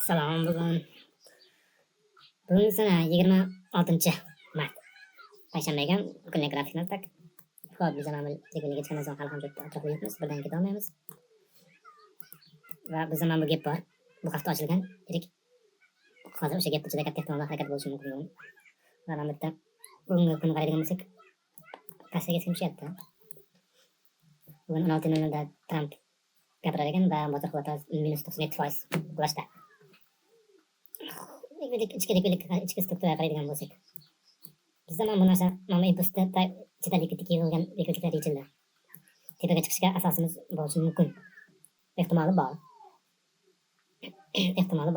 Salom, bugun sana 26-mart. Payshanba ekan, kunlik grafikimiz tak. Xo'p, biz mana bu tekuniga chiqgandan so'ng hali ham bitta atrofda yuribmiz, birdan keta olmaymiz. Va bizda mana bu gap bor. Bu hafta ochilgan edik. Hozir o'sha gapda juda katta ehtimol harakat bo'lishi mumkin bugun. Va mana bitta bugungi kunni qaraydigan bo'lsak, pastaga chiqishyapti. Bugun 16:00 da Tramp gapirar ekan va bozor quvvati -97% qulashda. ichki strukturaga qaraydigan bo'lsak, bizda mana bu narsa mana impulsda chetalik yig'ilgan bekitliklar yechildi. Tepaga chiqishga asosimiz bo'lishi mumkin. Ehtimoli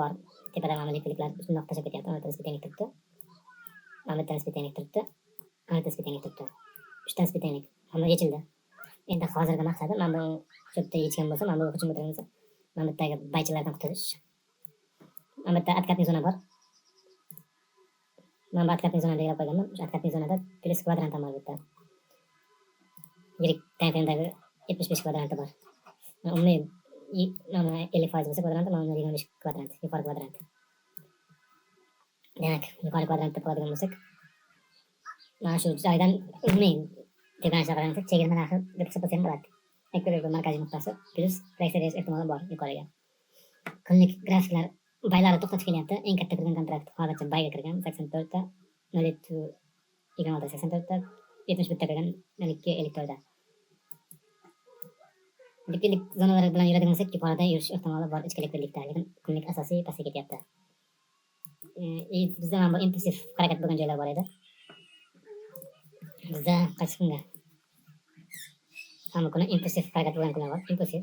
bor. Tepada mana bekitliklar shundoq tashlab ketyapti. Mana nisbiy tenglik turibdi. Mana bitta nisbiy tenglik turibdi. Mana bitta nisbiy tenglik turibdi. 3 ta nisbiy tenglik hamma yechildi. Endi hozirgi maqsadim mana bu cho'pda yechgan bo'lsa, mana bu hujum o'tirilsa, mana bittagi baychalardan qutulish. Mana bitta откатный zona bor. Mana bu откатный zonada yarab qo'yganman. O'sha откатный zonada plus kvadrantam bor bitta. Yirik tangdagi 75 kvadranti bor. Umumiy mana 50% bo'lsa kvadranti, mana 25 kvadrant, yuqori kvadrant. Demak, yuqori kvadrantda qoladigan bo'lsak, mana shu joydan umumiy tepaga qaraganda chegirma narxi deb hisoblasam bo'ladi. Ekvador markaziy nuqtasi plus reaksiya ehtimoli bor yuqoriga. Kunlik grafiklar baylari to'xtatib kelyapti. Eng katta kirgan kontrakt hozircha bayga kirgan 84 ta, 0.26 ta, 71 ta kirgan 0.54 ta. Likvidlik zonalari bilan yuradigan bo'lsak, yuqorida yurish ehtimoli bor ichki likvidlikda, lekin kunlik asosiy pastga ketyapti. Bizda ham bu impulsiv harakat bo'lgan joylar bor edi. Bizda qaysi kunga? Hamma kuni impulsiv harakat bo'lgan kunlar bor. Impulsiv.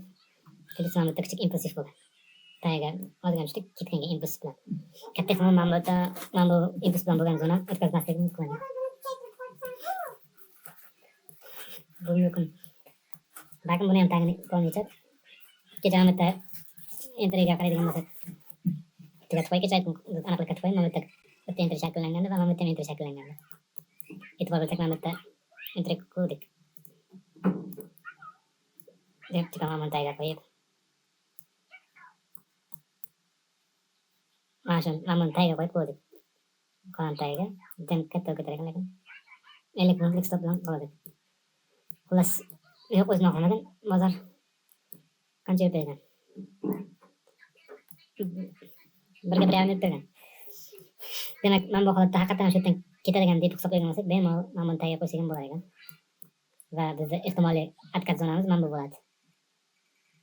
Plus ham bitta kichik impulsiv bo'lgan. Tagiga olgan tushdik, ketganga impuls bilan. Katta ehtimol mana bu impuls bilan bo'lgan zona o'tkazmasligimiz mumkin. Bu mumkin. Lekin buni ham tagini bo'lmaycha. Kecha ham bitta entriga qaraydigan bo'lsak, tugatib qo'y, kecha aniqlik kiritib qo'y, mana bitta entri shakllanganda va mana bitta entri shakllanganda. E'tibor bersak, mana bitta entri ko'rdik. Deb chiqaman tagiga qo'yib. Mana shu mana tagiga qo'yib ko'rdik. Qolgan tagiga jam katta ko'tarar ekan, lekin 50 minutlik stop bilan qoladi. Xullas, yo'q o'zini oqlamagan bozor qancha bergan. Birga bir yarim bergan. Demak, mana bu holatda haqiqatan shu yerdan ketadigan deb hisoblagan bo'lsak, bemalol mana buni tagiga qo'ysak ham bo'lar ekan. Va bizda ehtimoliy откат zonamiz mana bu bo'ladi.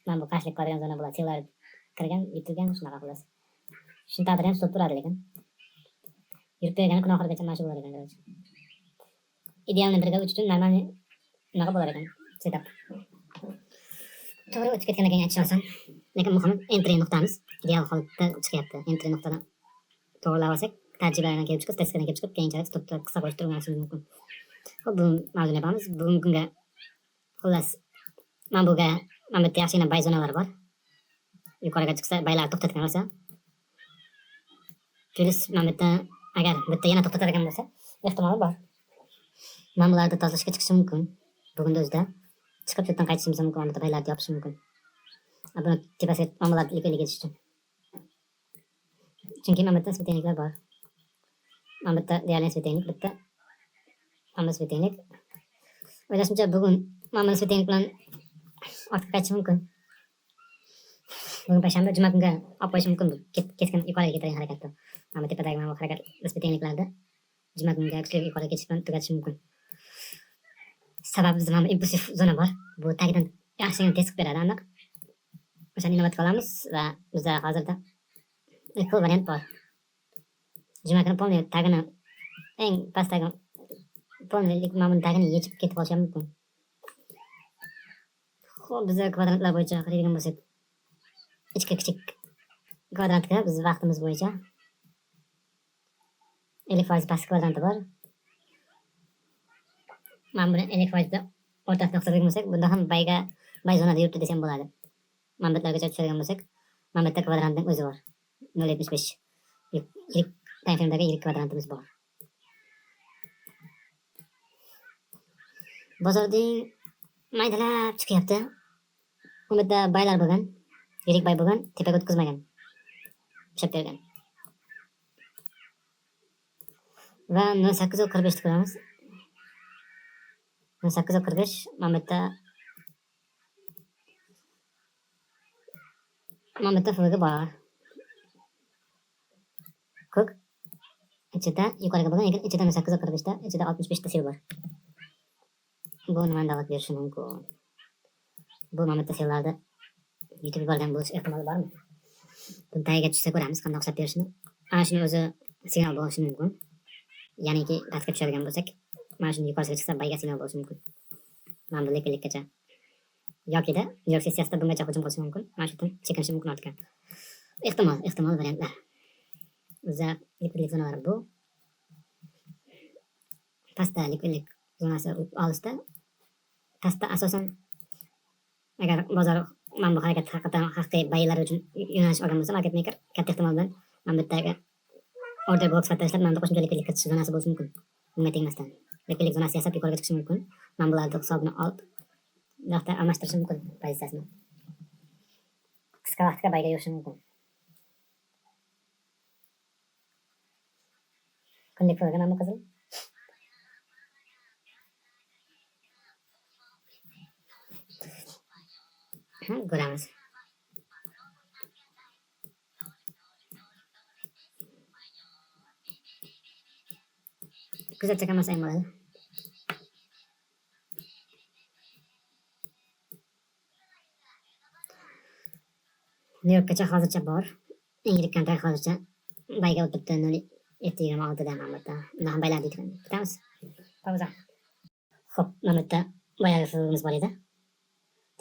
Mana bu qarshilik qiladigan zona bo'ladi. Sevlar kirgan, yutilgan shunaqa xullas. Shuni taqdiri ham stop turadi lekin. Yurib bergani kun oxirigacha mana shu bo'lar ekan. Idealni birga uchun normalniy unaqa bo'lar ekan. Setup. To'g'ri o'tib ketgandan keyin aytish oson. Lekin muhimi entry nuqtamiz ideal holatda chiqyapti. Entry nuqtadan to'g'rilab olsak, tajribalardan kelib chiqib, statistikadan kelib chiqib, keyinchalik stopda qisqa qo'yib turganimiz mumkin. Xo'p, bu mavzuni yapamiz. Bugungi kunga xullas mana bu yerda yaxshigina bay zonalar bor. Yuqoriga chiqsa, baylar to'xtatgan bo'lsa, plus mana bitta agar bitta yana to'xtatadigan bo'lsa, ehtimoli bor. Mana bularni tozalashga chiqishi mumkin. Bugunning o'zida chiqib chetdan qaytishimiz mumkin, mana bitta baylarni yopish mumkin. Buni tepasiga mana bularni likvidlik etish uchun. Chunki mana bitta nisbiy tengliklar bor. Mana bitta deyarli nisbiy tenglik, bitta mana nisbiy tenglik. O'ylashimcha bugun mana nisbiy tenglik bilan ortga qaytish mumkin. Bugun payshanba, juma kunga olib qo'yish mumkin. Keskin yuqoriga ketadigan harakatda. Mana bu tepadagi mana bu harakat nisbiy tengliklarda juma kunga kuchli yuqoriga ketish bilan tugatish mumkin. Sababi bizda mana impulsiv zona bor. Bu tagidan yaxshigina tez qilib beradi aniq. O'shani inobatga olamiz va bizda hozirda ikki variant bor. Juma kuni polniy tagini eng pastdagi polniylik mana bu tagini yechib ketib olish mumkin. Xo'p, bizda kvadrantlar bo'yicha qaraydigan bo'lsak, ichki kichik kvadrantga biz vaqtimiz bo'yicha 50% past kvadranti bor. Mana buni 50% da o'rtasida hisoblagan bo'lsak, bunda ham bay zonada yuribdi desam bo'ladi. Mana bitlargacha tushadigan bo'lsak, mana bitta kvadrantning o'zi bor. 0.75. Yirik time frame'dagi yirik kvadrantimiz bor. Bozorning maydalab chiqyapti. Bu yerda baylar bo'lgan, yirik bay bo'lgan, tepaga o'tkazmagan. ushlab bergan. Va 08:45 ko'ramiz. 08:45 mana bu yerda FG bor. Ko'k ichida yuqoriga bo'lgan, lekin ichida 08:45 da ichida 65 ta sel bor. Bu nimani davat berishi mumkin? Bu mana bu sellarda yutib yuborgan bo'lish ehtimoli bormi? Buni tagiga tushsa ko'ramiz qanday hisob berishini. Ana shuni o'zi signal bo'lishi mumkin. Ya'niki pastga tushadigan bo'lsak, mana shuni yuqoriga chiqsa bayga signal bo'lishi mumkin. Mana bu likkacha. Yokida York sessiyasida bungacha hujum qilishi mumkin. Mana shundan chekinishi mumkin ortga. Ehtimol variantlar. O'zi likvidlik zonalari bu. Pastda likvidlik zonasi olishda pastda asosan agar bozor mana bu harakat haqiqatan haqiqiy baylar uchun yo'nalish olgan bo'lsa, market maker katta ehtimol bilan mana bu yerdagi order box sifatida ishlab, mana bu qo'shimcha likvidlik kirish zonasi bo'lishi mumkin. Bunga tengmasdan likvidlik zonasi yasab yuqoriga chiqishi mumkin. Mana bularni hisobini olib bu yoqda almashtirishi mumkin pozitsiyasini. Qisqa vaqtga bayga yurishi mumkin. Kunlik foyga mana bu qizil. Ko'ramiz. Kuzatcha qilmasa ham bo'ladi. New Yorkgacha hozircha bor. Eng yirik kontrakt hozircha bayga o'tibdi 0.726 dan albatta. Bundan ham baylar deydi. Bitamiz. Pauza. Xo'p, mana bu yerda boyagi filmimiz bor edi.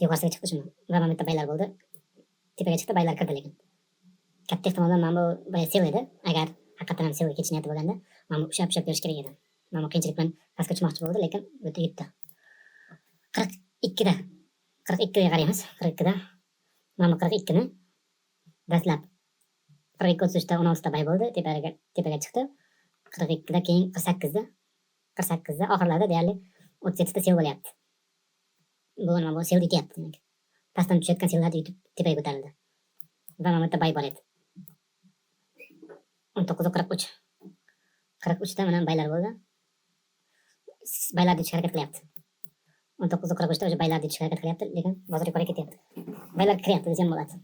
Yuqorisiga chiqdi shuni. Va mana bu yerda baylar bo'ldi. Tepaga chiqdi, baylar kirdi lekin. Katta ehtimol bilan mana bu boya sel edi. Agar haqiqatan ham selga ketish niyati bo'lganda, mana bu ushlab berish kerak edi. Mana bu qiyinchilik bilan pastga tushmoqchi bo'ldi, lekin bu yerda yutdi. 42 ga qaraymiz. 42 da mana bu 42 ni dastlab 42 da 16 ta bay bo'ldi, tepaga chiqdi. 42 da keyin 48 da oxirlarda deyarli 37 ta sel bo'lyapti. Bu nima bu sel yutyapti demak. Pastdan tushayotgan sellarni yutib tepaga ko'tarildi. Va mana bu yerda bay bor edi. 19:43. 43 da mana baylar bo'ldi. Baylar deb harakat qilyapti. 19:43 da o'sha baylar deb harakat qilyapti, lekin bozor yuqoriga ketyapti. Baylar kiryapti desam bo'ladi.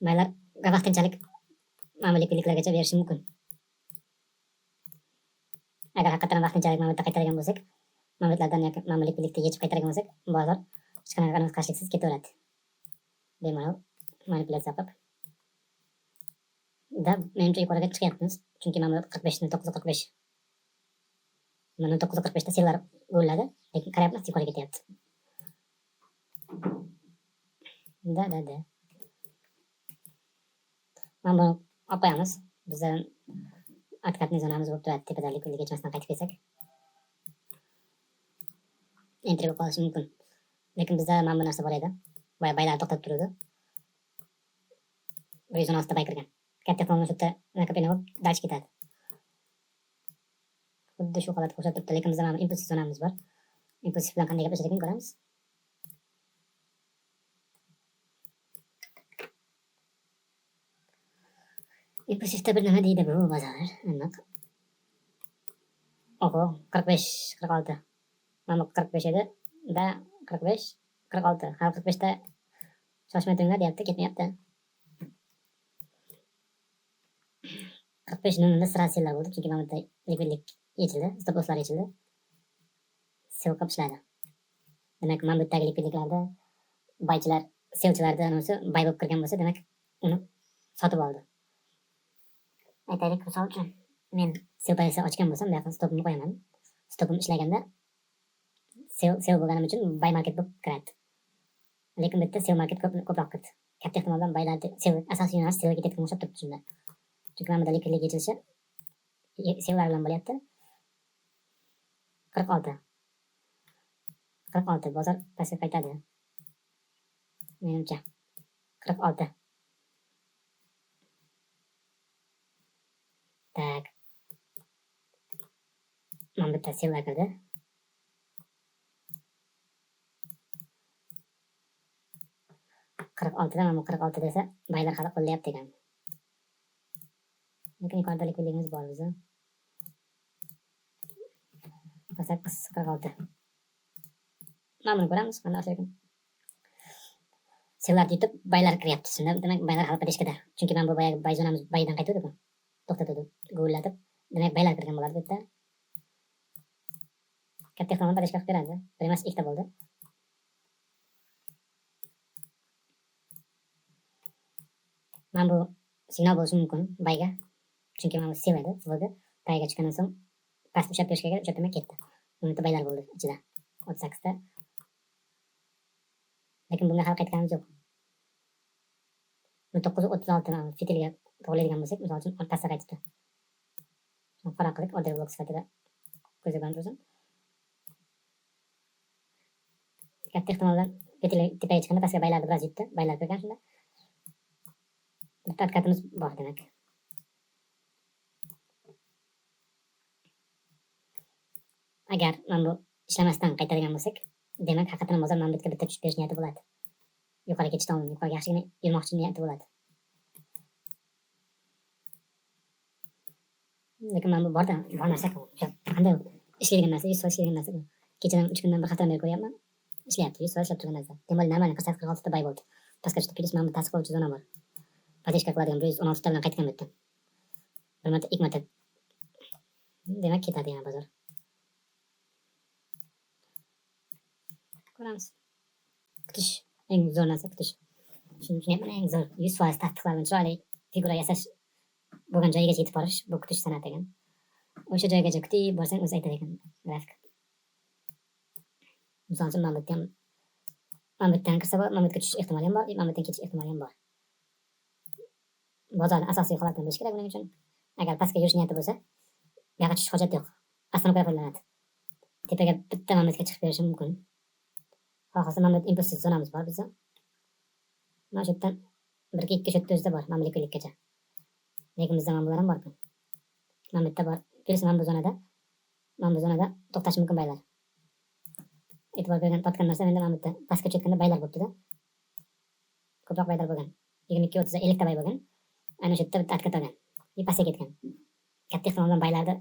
Baylar vaqtinchalik mana bu likvidliklargacha berishi mumkin. Agar haqiqatan vaqtinchalik mana bu yerda qaytargan bo'lsak, mana bu yerlardan yoki mana bu likvidlikni yechib qaytargan bo'lsak, bozor hech qanaqa qarshiliksiz ketaveradi. Bemalol manipulyatsiya qilib. Da menimcha yuqoriga chiqyapmiz. Chunki mana bu 45 ni 9:45. Mana 9:45 da sellar bo'ladi, lekin qarayapmiz yuqoriga ketyapti. Da. Mana buni olib qo'yamiz. Bizdan откатный zonamiz bo'lib turadi. Tepada likvidlik yechmasdan qaytib kelsak. Entry bo'lib qolishi mumkin. Lekin bizda mana bu narsa bor edi. Baylar to'xtab turdi. 116 ta bay kirgan. Katta ehtimol shu yerda nakopina bo'lib dach ketadi. Xuddi shu holatga o'xshab turibdi, lekin bizda mana impulsiv zonamiz bor. Impulsiv bilan qanday gaplashadigan ko'ramiz. Impulsivda bir nima deydi bu bozor? Aniq. Oho, 45, 46. Mana bu 45 edi. Da 45, 46. Ha 45 da shoshmay turinglar deyapti, ketmayapti. 45 nunda sira sellar bo'ldi, chunki mana bu likvidlik yechildi, stop losslar yechildi. Sel qilib ishladi. Demak, mana bu yerdagi likvidliklarda baychilar, selchilarda o'zi bay bo'lib kirgan bo'lsa, demak, uni sotib oldi. Aytaylik, misol uchun men sel pozitsiyasi ochgan bo'lsam, bu yoqqa stopimni qo'yaman. Stopim ishlaganda sel bo'lganim uchun bay market bo'lib kiradi. Lekin bu yerda sel market ko'proq kirdi. Katta ehtimol bilan baylar sel asosiy yo'nalish selga ketayotgan o'xshab turibdi shunda. Chunki mana bu likvidlik yechilishi sellar bilan bo'lyapti. 46 bozor pastga qaytadi. Menimcha 46. Tak. Mana bu yerda sellar kirdi. 46 da mana bu 46 desa baylar hali qo'llayapti ekan. Lekin yuqorida likvidligimiz bor bizni. Qilsak 46. Mana buni ko'ramiz, qanday ekan. Sellar yutib, baylar kiryapti. Shunda demak baylar halqa teshkida. Chunki men bu boyagi bay zonamiz baydan qaytuvdi-ku. To'xtatadi, g'ullatib. Demak baylar kirgan bo'ladi bu yerda. Katta ehtimol bir ishga qilib beradi. Bir emas, ikkita bo'ldi. Mana bu signal bo'lishi mumkin bayga. Chunki mana bu sel edi, FVG payga chiqqandan so'ng past ushlab berishga uchatmay ketdi. Unda baylar bo'ldi ichida. 38 ta. Lekin bunga hal qaytganimiz yo'q. 936 mana fitilga to'g'rilaydigan bo'lsak, misol uchun pastga qaytdi. Qora qilib order blok sifatida ko'zga tursin. Katta ehtimol bilan fitilga tepaga chiqqanda pastga baylarni biroz yutdi. Baylar kirgan shunda. Bitta harakatimiz bor demak. Agar mana bu ishlamasdan qaytadigan bo'lsak, demak haqiqatan hozir mana bu yerga bitta tushib berish niyati bo'ladi. Yuqoriga ketishdan oldin yuqoriga yaxshigina yurmoqchi niyati bo'ladi. Lekin mana bu bor narsa-ku. Qanday ishlaydigan narsa, 100% ishlaydigan narsa. Kechadan 3 kundan bir haftadan beri ko'ryapman. Ishlayapti, 100% ishlab turgan narsa. Demak, normalniy 46 ta bay bo'ldi. Pastga tushib kelish mana bu tasdiqlovchi zona bor. Padeshka qiladigan 116 ta bilan qaytgan bu yerdan. Bir marta, ikki marta. Demak, ketadi yana bozor. Ko'ramiz. Kutish eng zo'r narsa kutish. Shuni eng zo'r 100% tasdiqlangan chiroyli figura yasash bo'lgan joyigacha yetib borish bu kutish san'ati ekan. O'sha joygacha kutib borsang o'zi aytar ekan grafik. Misol uchun mana bu yerdan kirsa bor, mana bu yerga tushish ehtimoli ham bor, mana bu yerdan ketish ehtimoli ham bor. Bozorning asosiy holatini bilish kerak buning uchun. Agar pastga yurish niyati bo'lsa, bu yoqqa tushish hojat yo'q. Astronomga foydalanadi. Tepaga bitta mana bu yerga chiqib berishi mumkin. Xohlasa mana bu impulsiv zonamiz bor bizda. Mana shu yerdan 1-2 shotda o'zida bor, mana bu likvidlikgacha. Lekin bizda mana bular ham bor-ku. Mana bu yerda bor. Plus mana bu zonada to'xtashi mumkin baylar. E'tibor bergan topgan narsa menda mana bu yerda pastga tushayotganda baylar bo'libdi-da. Ko'proq baylar bo'lgan. 22-30 50 ta bay bo'lgan. Ana shu yerda bitta atkat olgan. Pastga ketgan. Katta ehtimol bilan baylarni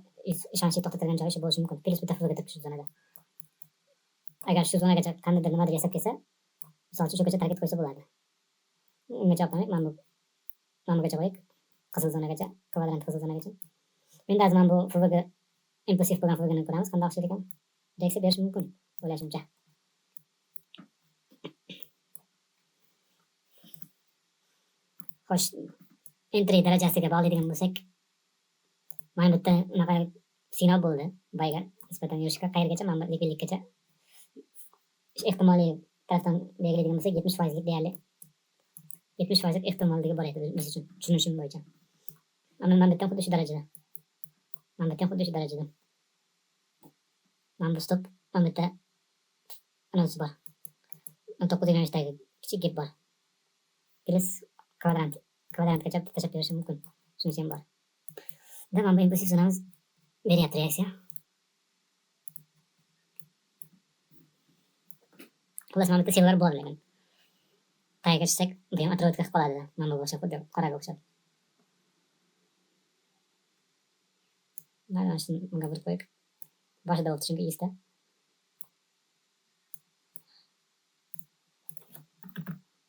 ishonchli to'xtatadigan joyi shu bo'lishi mumkin. Plus bitta FVG turibdi shu zonada. Agar shu zonagacha qandaydir nimadir yasab kelsa, misol uchun shugacha target qo'ysa bo'ladi. Unga javob bermaylik, mana bugacha qo'yik. Qizil zonagacha, kvadrant qizil zonagacha. Endi mana bu FVG impulsiv bo'lgan FVGni ko'ramiz, qanday ishlaydi ekan. Reaksiya berishi mumkin, o'ylashimcha. Xo'sh, entry darajasiga bog'laydigan bo'lsak, mana bu yerda unaqa signal bo'ldi bayga nisbatan yurishga qayergacha, mana bu likvidlikgacha. Ehtimoliy tarafdan belgilaydigan bo'lsak 70% lik deyarli 70% ehtimolligi bor edi biz uchun tushunishim bo'yicha. Mana bu yerdan xuddi shu darajada. Mana bu stop, mana bu yerda anonsi bor. 9 yo'nalishdagi kichik gap bor. Plus kvadrantgacha tashlab berishi mumkin. Shunisi ham bor. Mana bu impulsiv zonamiz beryapti reaksiya. Xullas mana bu yerda sellar bor lekin. Qayerga chiqsak, bu ham atrofga qilib qoladi. Mana bu o'xshab xuddi qoraga o'xshab. Mana shuni bunga bir qo'yib. Boshida o'tdi chunki yuzta.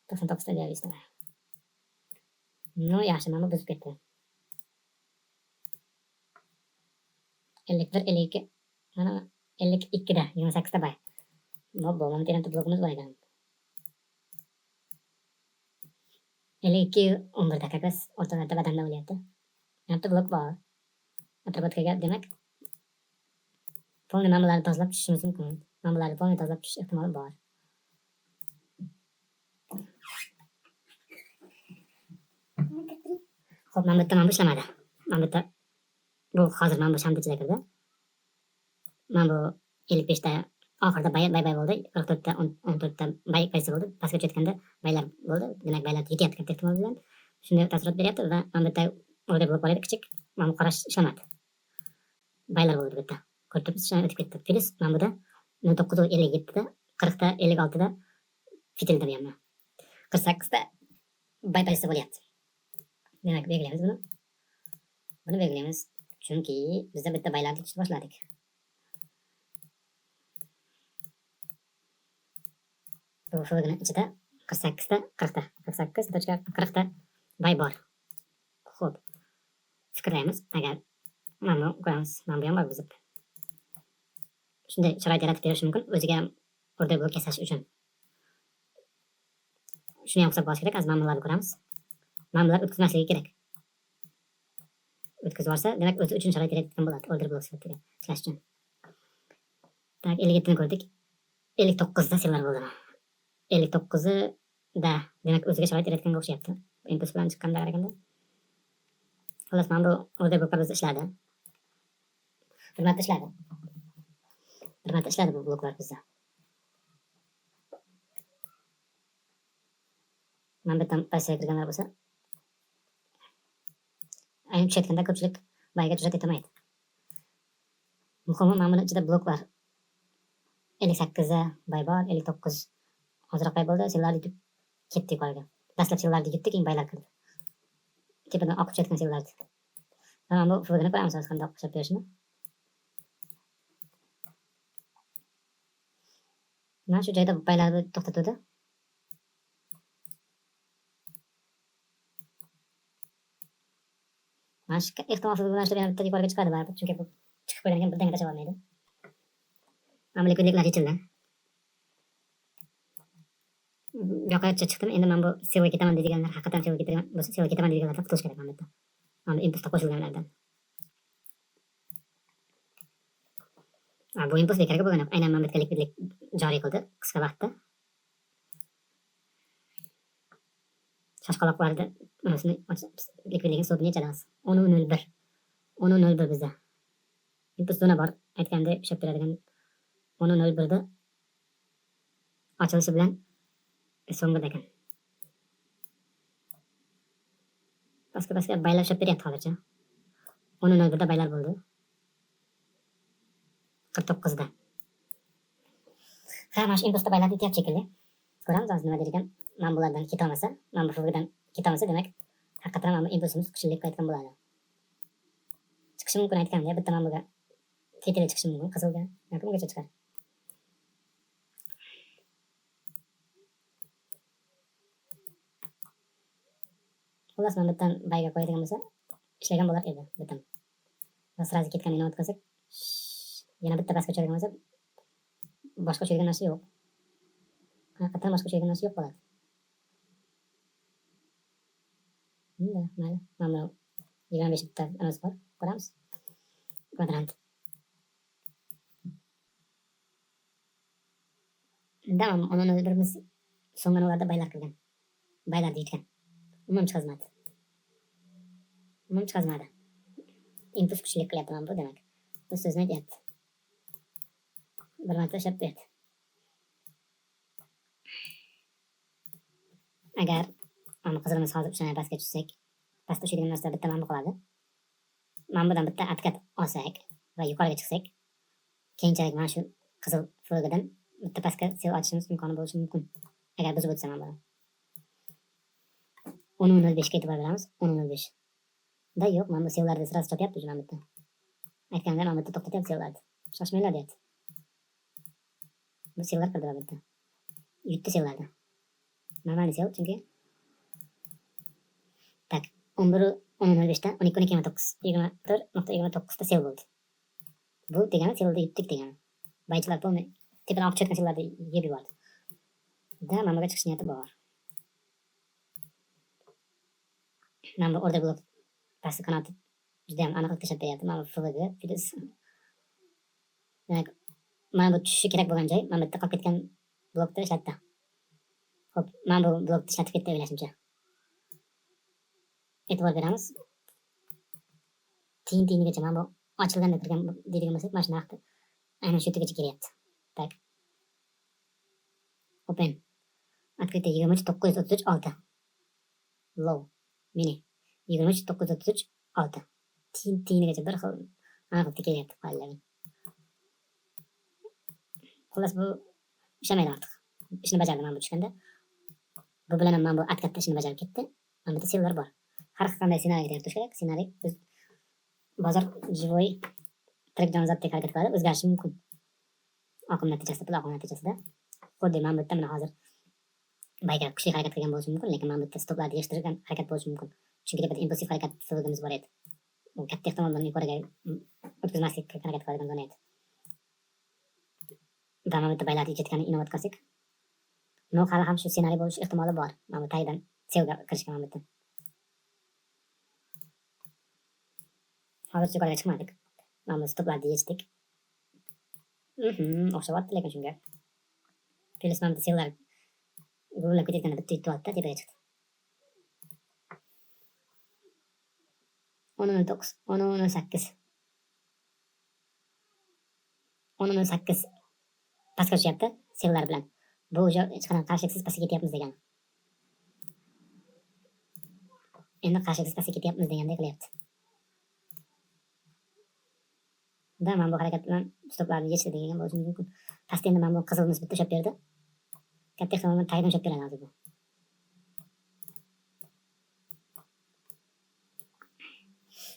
To'qson to'qqizta deyapti. No, yaxshi, mana buzib ketdi. 51, 52. Mana 52 da 28 ta bay. Bu mana bitta blokimiz bor ekan. 52 11 daqiqa o'rtada badanda bo'lyapti. Yana blok bor. Atrofga demak polni mamalarni tozalab tushishimiz mumkin. Mamalarni polni tozalab tushish ehtimoli bor. Xo'p, mana bu yerda mana bu ishlamadi. Mana bu yerda bu hozir mana bu shamni ichida kirdi. Mana bu 55 ta oxirida bay bo'ldi. 44 ta 14 ta bay qaysi bo'ldi? Pastga tushayotganda baylar bo'ldi. Demak baylar yetyapti katta ehtimol bilan. Shunday taassurot beryapti va mana bu yerda order blok bor edi kichik. Mana bu qarash ishlamadi. Baylar bo'ldi bu yerda. Ko'rib turibsiz, o'tib ketdi. Plus mana bu da 957 da 40 ta 56 da fitilda bu ham. 48 ta bay paysa bo'lyapti. Demak, belgilaymiz buni. Buni belgilaymiz. Chunki bizda bitta baylarni tutishni boshladik. Bu fig'ini ichida 48 ta 40 ta 48.40 ta bay bor. Xo'p. Fikrlaymiz. Agar mana bu ko'ramiz. Mana bu ham bor bizda. Shunday sharoit yaratib berish mumkin o'ziga o'rdak bo'lib yasash uchun. Shuni ham hisobga olish kerak. Az ma'mullarni ko'ramiz. Ma'mullar o'tkazmasligi kerak. O'tkazib olsa, demak o'zi uchun sharoit yaratgan bo'ladi. Order blok sifatida ishlash uchun. Tak 57 ni ko'rdik. 59 da sellar bo'ldi. 59 da demak o'ziga sharoit yaratganga o'xshayapti. Impuls bilan chiqqanda qaraganda. Xullas, mana bu order bloklar bizda ishladi. Bir marta ishladi bu bloklar bizda. Mana bitta pasiya kirganlar bo'lsa, ayni tushayotganda ko'pchilik bayga jur'at etmaydi. Muhimi, mana buni ichida blok bor. 58 da bay bor, 59 ozroq bay bo'ldi, sellarni yutib ketdi yuqoriga. Dastlab sellarni yutdi, keyin baylar kirdi. Tepadan oqib tushayotgan sellarni. Mana bu fig'ini ko'ramiz hozir qanday o'xshab berishini. Mana shu joyda baylarni to'xtatuvdi. Mana shu ehtimol bilan ishlab yana bitta yuqoriga chiqadi baribir, chunki bu chiqib qo'ygandan birdaniga tashlab olmaydi. Mana bu likvidliklar yechildi. Yoqacha chiqdim. Endi men bu SEOga ketaman deydiganlar, haqiqatan SEOga ketadigan bo'lsa, SEOga ketaman deydiganlardan qutulish kerak mana bitta. Mana impulsga qo'shilganlardan. Bu impuls bekorga bo'lgan yo'q. Aynan mana bitta likvidlik joriy qildi qisqa vaqtda. Shoshqaloqlarda unisini likvidligini hisobini yechamiz. 10.01. 10.01 bizda. Impuls zona bor. Aytgandek ushlab turadigan 10.01 da ochilishi bilan so'ngida ekan. Pastga baylar ushlab beryapti hozircha. 10.01 da baylar bo'ldi. 49 da. Ha, mana shu impulsda baylar ketyapti shekilli. Ko'ramiz hozir nima deydigan. Mana bulardan ketolmasa, mana bu fig'dan ketolmasa, demak haqiqatan mana bu impulsimiz chiqishlik qilayotgan bo'ladi. Chiqishi mumkin aytganda, bitta mana buga ketili chiqishi mumkin, qizilga yoki bungacha chiqar. Xullas, mana bittan bayga qo'yadigan bo'lsa, ishlagan bo'lar edi bitam. Va sirazi ketganini inoat qilsak, yana bitta pastga tushadigan bo'lsa, boshqa tushadigan narsa yo'q. Haqiqatan boshqa tushadigan narsa yo'q bo'ladi. Mayli. Mana 25 bitta analiz bor. Ko'ramiz. Kvadrant. Davom birimiz so'nggi baylar qilgan. Baylarni yutgan. Umum chiqazmadi. Impuls kuchlik qilyapti mana bu demak. Bu so'zni aytyapti. Bir marta ishlab berdi. Agar mana qizilimiz hozir o'shani pastga tushsak, pastda tushadigan narsa bitta mana bu qoladi. Mana bundan bitta atkat olsak va yuqoriga chiqsak, keyinchalik mana shu qizil fig'idan bitta pastga sel ochishimiz imkoni bo'lishi mumkin. Agar buzib o'tsa mana buni. 10.05 ga e'tibor beramiz. 10.05. Da yo'q, mana bu sellarni sirasi topyapti mana bitta. Aytganda mana bitta to'xtatyapti sellarni. Shoshmanglar deyapti. Bu sellar kirdi mana bitta. Yutdi sellarni. Normal sel chunki. Tak, 11.05 da 12.29 24.29 da sel bo'ldi. Bu degani selni yutdik degani. Baychilar bo'lmay tepadan oqib chiqqan sellarni yeb yubordi. Da mana buga chiqish niyati bor. Mana bu order blok pastki qanoti juda ham aniq tashlab beryapti. Mana bu fig'ga juda demak, mana bu tushishi kerak bo'lgan joy mana bitta qolib ketgan blokda ishlatdi. Xo'p, mana bu blokni ishlatib ketdi o'ylashimcha. E'tibor beramiz. Tiyingacha mana bu ochilganda kirgan deydigan bo'lsak, mana shu narxda aynan shu yergacha kelyapti. Tak. Open. Открытый 23.933 Low. Mini 23.933 tiyingacha bir xil aniqlikda kelyapti qoidalarga. Xullas, bu ishlamaydi ortiq. Ishni bajardi mana bu tushganda. Bu bilan mana bu atkatda ishni bajarib ketdi. Mana bitta sellar bor. Har qanday ssenariy yaratib kerak. Ssenariy bozor живой tirik jonzotdek harakat qiladi, o'zgarishi mumkin. Oqim natijasida, pul oqimi natijasida. Xuddi mana bu yerda mana hozir bayga kuchli harakat qilgan bo'lishi mumkin, lekin mana bu yerda stoplarni yig'ishtirgan harakat bo'lishi mumkin. Chunki bir impulsiv harakat sebebimiz bor edi. Bu katta ehtimol bilan yuqoriga o'tkazmaslik harakat qiladigan zona edi. Mana bu yerda baylarni ketganini inobat qilsak, no hali ham shu ssenariy bo'lish ehtimoli bor. Mana bu tagidan sevga kirishgan mana bu yerda. Hozir yuqoriga chiqmadik. Mana bu stoplarni yechdik. O'xshabyapti lekin shunga. Plus mana bu sellar gullab ketayotganda bitta yutib oldi, tepaga chiqdi. 10.9, 10.8. 10.8 pastga tushyapti sellar bilan. Bu o'sha hech qanday qarshiliksiz pastga ketyapmiz degani. Endi qarshiliksiz pastga ketyapmiz degandek qilyapti. Mana bu harakat bilan stoplarni yechdi degan bo'lishi mumkin. Pastda endi mana bu qizilimiz bitta ushlab berdi. Katta ehtimol bilan tagidan ushlab beradi hozir bu.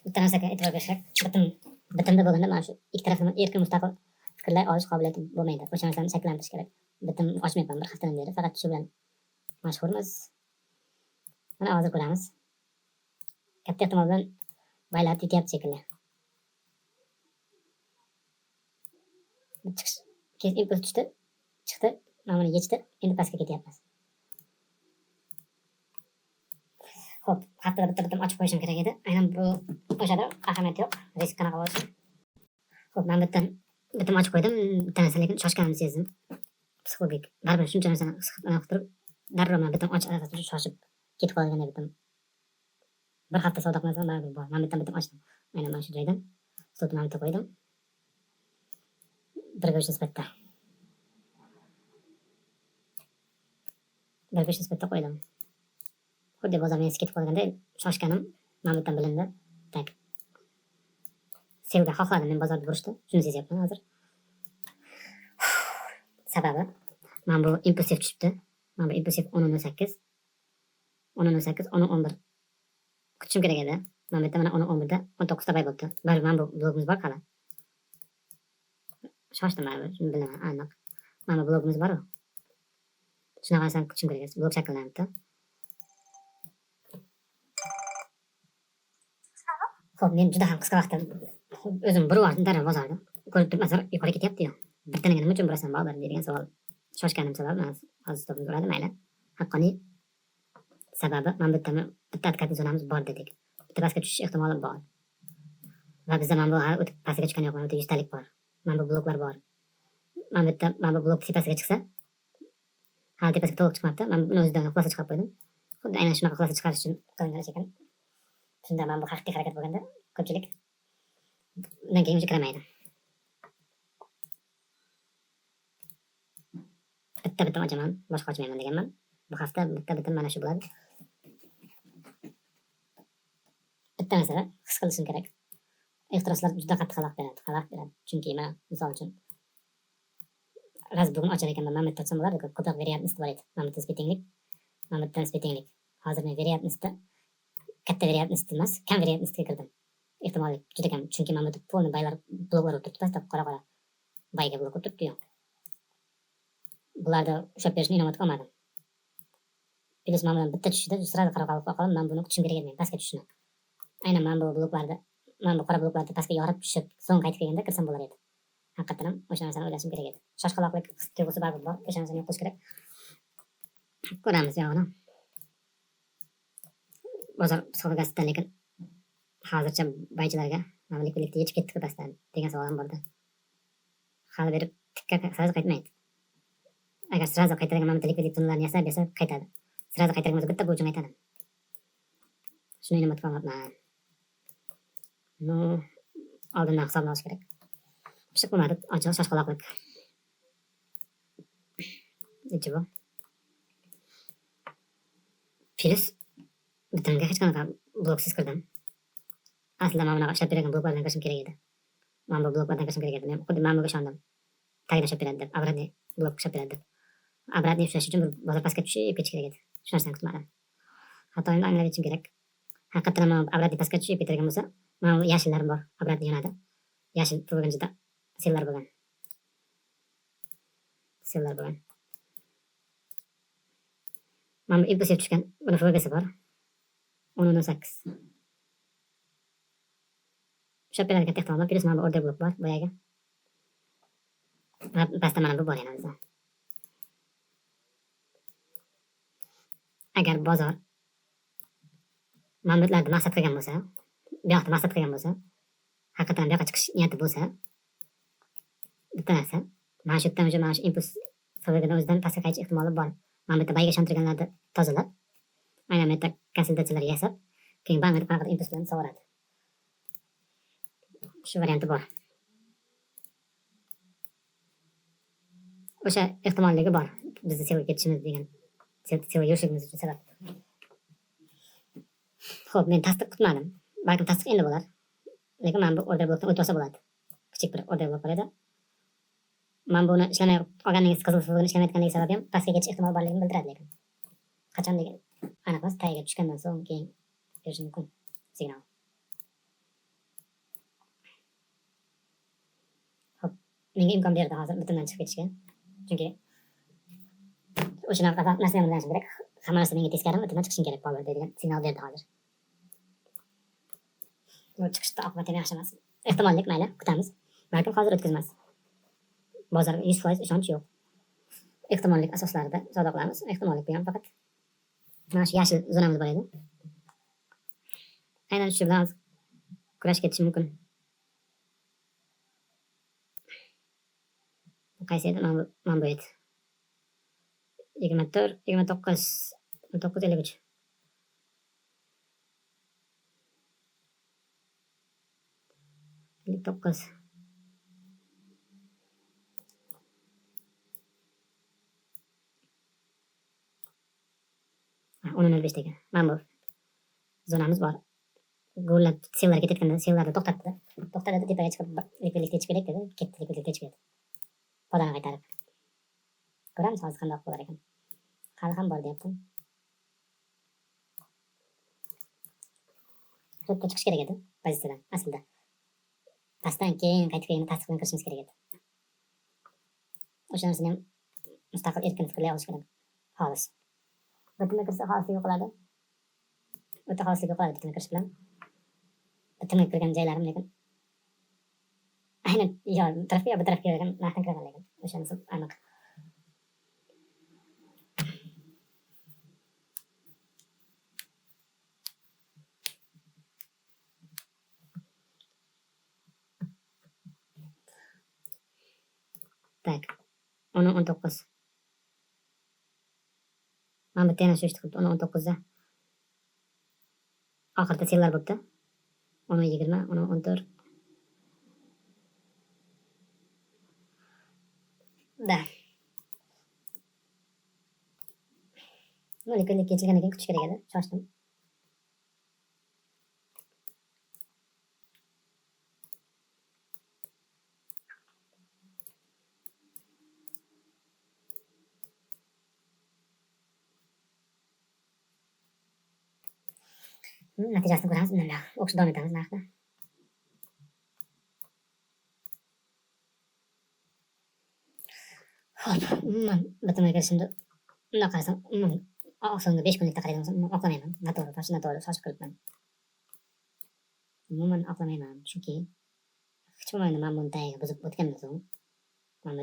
Bitta narsaga e'tibor berish kerak. Bitimda bo'lganda mana shu ikki tarafdan erkin mustaqil fikrlay olish qobiliyati bo'lmaydi. O'sha narsani shakllantirish kerak. Bitim ochmayapman bir haftadan beri, faqat shu bilan mashhurmiz. Mana hozir ko'ramiz. Katta ehtimol bilan baylar tetyapti shekilli. Keyin impuls tushdi, chiqdi, mana buni yechdi, endi pastga ketyapmiz. Xo'p, haftada bitta bitim ochib qo'yishim kerak edi. Aynan bu o'shada ahamiyati yo'q, risk qanaqa bo'lishi. Xo'p, men bitim ochib qo'ydim, bitta narsa lekin shoshganimni sezdim. Psixologik. Baribir shuncha narsani qilib turib, darrov men bitim ochish arafasida shoshib ketib qolganday bitim. Bir hafta savdo qilmasam baribir bor. Men bitim ochdim. Aynan mana shu joydan stopni bitta qo'ydim. Birga nisbatda. Birga nisbatda qo'ydim. Xuddi bozor men ketib qolganda shoshganim mana bu yerdan bilindi. Tak. Sevga xohladim men bozorda burishdi. Shuni sezyapman hozir. Sababi mana bu impulsiv tushibdi. Mana bu impulsiv 10.8. 10.8, 10.11. Kutishim kerak edi. Mana bu yerda mana 10.11da 19 ta bay bo'ldi. Bari mana bu blogimiz bor hali. Shoshdim baribir, shuni bilaman aniq. Mana bu blogimiz bor-ku. Shunaqa narsani kutishim kerak edi. Blog shakllanibdi. Xo'p, men juda ham qisqa vaqtda o'zim burib oldim darrov bozorda. Ko'rib turibman, yuqoriga ketyapti-yu. Bittaniga nima uchun burasan baribir degan savol. Shoshganim sababi men hozir stopni uradi, mayli. Haqqoniy sababi men bitta harakatni zonamiz bor dedik. Bitta pastga tushish ehtimoli bor. Va bizda mana bu o'tib pastga tushgani yo'q, mana bu 100 talik bor. Mana bu bloklar bor. Mana bu blok tepasiga chiqsa, hali tepasiga to'liq chiqmabdi. Men buni o'zidan xulosa chiqarib qo'ydim. Xuddi aynan shunaqa xulosa chiqarish uchun qilingan ekan. Shunda mana bu haqiqiy harakat bo'lganda ko'pchilik undan keyin kiramaydi. Bitta bitim ochaman, boshqa ochmayman deganman. Bu hafta bitta bitim mana shu bo'ladi. Bitta masala his qilishim kerak. Ehtiroslar juda qattiq xalaqit beradi. Chunki men misol uchun raz bugun ochar ekanman, men bitta ochsam bo'lardi, ko'proq variantnost bor edi. Men bitta nisbiy tenglik. Hozir men variantnostda katta variantnost emas, kam variantnostga kirdim. Ehtimoli juda kam, chunki men bitta polni baylar bloklar o'tiribdi, pastda qora bayga blok o'tiribdi-yu. Bularda ushlab berishni inobat qilmadim. Plus men bilan bitta tushida sirada qarab qolib, men buni kutishim kerak edi, pastga tushishni. Aynan men bu bloklarda, men bu qora bloklarda pastga yorib tushib, so'ng qaytib kelganda kirsam bo'lar edi. Haqiqatan ham o'sha narsani o'ylashim kerak edi. Shoshqaloqlik tuyg'usi baribir bor, o'sha narsani yo'q qilish kerak. Ko'ramiz yog'ini. Bozor psixologiyasida lekin hozircha baychilarga mana likvidlikni yechib ketdik pastdan degan savol ham bordi. Hali berib tikka sirazi qaytmaydi. Agar sirazi qaytadigan mana likvidlik tunnellarni yasab bersa qaytadi. Sirazi qaytargan bo'lsa bitta bu uchun aytadi. Shuni inomat qilmoqman. No, oldindan hisoblanish kerak. Pishiq bo'lmadi, ochiq shoshqaloqlik. Nechi bu? Plus bitimga hech qanaqa bloksiz kirdim. Aslida men bunaqa ishlab bergan bloklardan kirishim kerak edi. Men bu bloklardan kirishim kerak edi. Men xuddi men bunga ishondim. Tagida ishlab beradi deb, obratniy blok ishlab beradi deb. Obratniy ushlash uchun bir bozor pastga tushib ketish kerak edi. Shu narsani kutmadim. Xatoimni anglab yetishim kerak. haqiqatan mana obratniy pastga tushib ketadigan bo'lsa, mana bu yashillar bor, obratniy yonadi. Yashil bo'lgan juda sellar bo'lgan. Sellar bo'lgan. Mana bu impulsiv tushgan, buni fogasi bor. 10.8. O'sha beradigan ehtimol plus mana bu order blok bor boyaga. Pastda mana bu bor yana o'zi. Agar bozor mana bularni maqsad qilgan bo'lsa, bu yoqda maqsad qilgan bo'lsa, haqiqatan bu yoqqa chiqish niyati bo'lsa, bitta narsa, mana shu yerdan mana shu impuls fogadan o'zidan pastga qaytish ehtimoli bor. Mana bu yerda bayga ishontirganlarni tozalab, aynan bu yerda konsultatsiyalar yasab, keyin bankda qanaqa impuls bilan sovuradi. Shu varianti bor. O'sha ehtimolligi bor. Bizni sevib ketishimiz degan, sevib yurishimiz uchun sabab. Xo'p, men tasdiq kutmadim. Balkim tasdiq endi bo'lar. Lekin men bu order blokdan o'tib olsa bo'ladi. Kichik bir order blok bor edi. Men buni ishlamay olganingiz, qizil fogani ishlamayotganligi sababli ham pastga ketish ehtimoli borligini bildiradi lekin. Qachon degan aniq emas, tagiga tushgandan so'ng keyin berishi mumkin signal. Xo'p, menga imkon berdi hozir butundan chiqib ketishga. Chunki o'shanaqa narsani bilishim kerak. Hamma narsa menga teskari butundan chiqishim kerak bo'ldi degan signal berdi hozir. Bu chiqishda oqibati yaxshi emas. Ehtimollik mayli, kutamiz. Balkim hozir o'tkazmas. Bozorga 100% ishonch yo'q. Ehtimollik asoslarida savdo qilamiz. Ehtimollik bu ham faqat mana shu yashil zonamiz bor edi. Aynan shu bilan kurash ketishi mumkin. Qaysi edi? Mana bu edi. 24, 29, 1953. Dokuz. Onun 15'teki. Mana bu zonamiz bor. Go'llar sellarga ketganda sellarni to'xtatdi. To'xtatadi, tepaga chiqib likvidlikka chiqib ketdi. Ketdi, likvidlikka chiqib ketdi. Podani qaytarib. Ko'ramiz hozir qanday bo'lar ekan. Hali ham bor deyapti. To'xtatib chiqish kerak edi pozitsiyadan aslida. Pastdan keyin qaytib tasdiq bilan kirishimiz kerak edi. O'sha narsani ham mustaqil erkin fikrlay olish kerak. Xolis. Bitimga kirsa xolislik yo'qoladi. O'ta xolislik yo'qoladi bitimga kirish bilan. Bitimga kirgan joylarim lekin aynan yo tarafga yo bu tarafga kirgan narxdan kiraman lekin. O'shanisi aniq. Tak. 10-19. Mana bitta yana shu ishni qilibdi. 10-19da. Oxirida sellar bo'libdi. 10-20, 10-14. Da. Mana kunlik kechirgandan keyin kutish kerak edi. Shoshdim. Natijasini ko'ramiz. Bundan o'qish davom etamiz narxda. Xo'p, umuman bitimga kirishimda bunday qarasam, umuman so'nggi 5 kunlikda qaraydigan bo'lsam, oqlamayman. Noto'g'ri shoshib qilibman. Umuman oqlamayman, chunki hech bo'lmaganda men buni tagiga buzib o'tgandan so'ng mana bu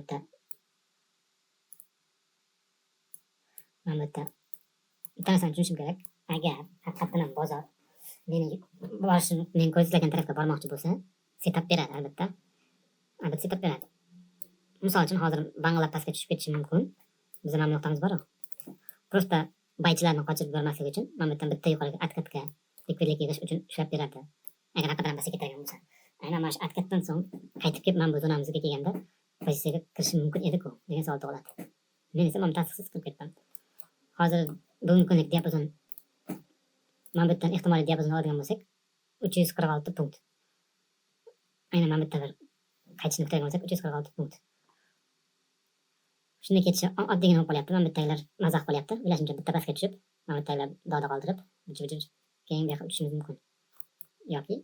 yerda bitta narsani tushunishim kerak. Agar haqiqatan ham bozor men ko'zlagan tarafga bormoqchi bo'lsa, setup beradi albatta. Albatta setup beradi. Misol uchun hozir banglab pastga tushib ketishi mumkin. Bizning ham nuqtamiz bor. Prosta baychilarni qochirib yubormaslik uchun mana bu yerdan bitta yuqoriga откатga likvidlik yig'ish uchun ushlab beradi. Agar haqiqatan pastga ketadigan bo'lsa. Aynan mana shu откатdan so'ng qaytib kelib mana bu zonamizga kelganda pozitsiyaga kirishim mumkin edi-ku degan savol tug'iladi. Men esa mana tasdiqsiz qilib ketdim. Hozir bugungi kunlik diapazon mana bu yerdan ehtimoliy diapazon oladigan bo'lsak 346 punkt. Aynan mana bu yerda bir qaytishni kutadigan bo'lsak 346 punkt. Shunday ketishi oddiygina bo'lib qolyapti. Mana bu yerdagilar mazax qilyapti. O'ylashimcha bitta pastga tushib, mana bu yerdagilar doda qoldirib, keyin bu yoqqa o'tishimiz mumkin. Yoki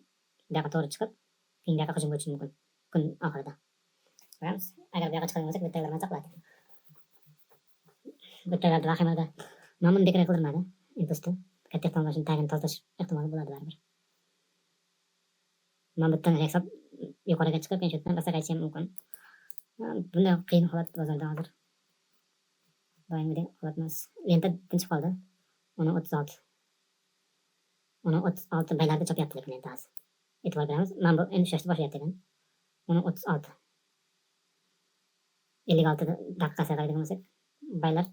bu yoqqa to'g'ri chiqib, keyin bu yoqqa hujumga o'tishimiz mumkin. Kun oxirida. Ko'ramiz. Agar bu yoqqa chiqadigan bo'lsak, bittalarni saqladi. Bittalarda vahimada mana buni bekor qildirmadi. Impulsda katta ehtimol shuni tagini tozalash ehtimoli bo'ladi baribir. Mana bittadan hisob yuqoriga chiqib, keyin shu yerdan pastga qaytishi ham mumkin. Bunday qiyin holat bozorda hozir. Doimgidek holat emas. Lenta tinchib qoldi. Uni 36. Uni 36 baylarda chopyapti lekin lenta hozir. E'tibor beramiz. Mana bu endi ushlashni boshlayapti ekan. Uni 36. 56 daqiqasiga qaraydigan bo'lsak, baylar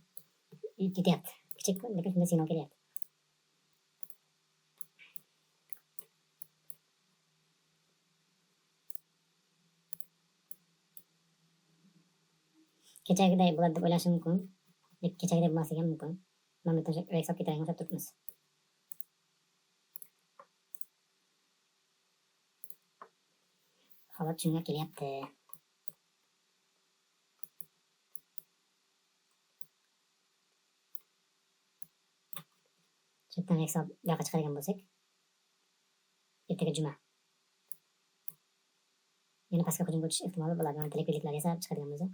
ketyapti. Kichik lekin shunday signal kelyapti. Kechagiday bo'ladi deb o'ylashim mumkin. Lekin kechagiday bo'lmasligi ham mumkin. Mana bu yerdan hisob ketadigan bo'lsa turibmiz. Holat shunga kelyapti. Chetdan hisob bu yoqqa chiqadigan bo'lsak, ertaga juma. Yana pastga hujumga o'tish ehtimoli bo'ladi. Mana likvidliklar esa chiqadigan bo'lsa,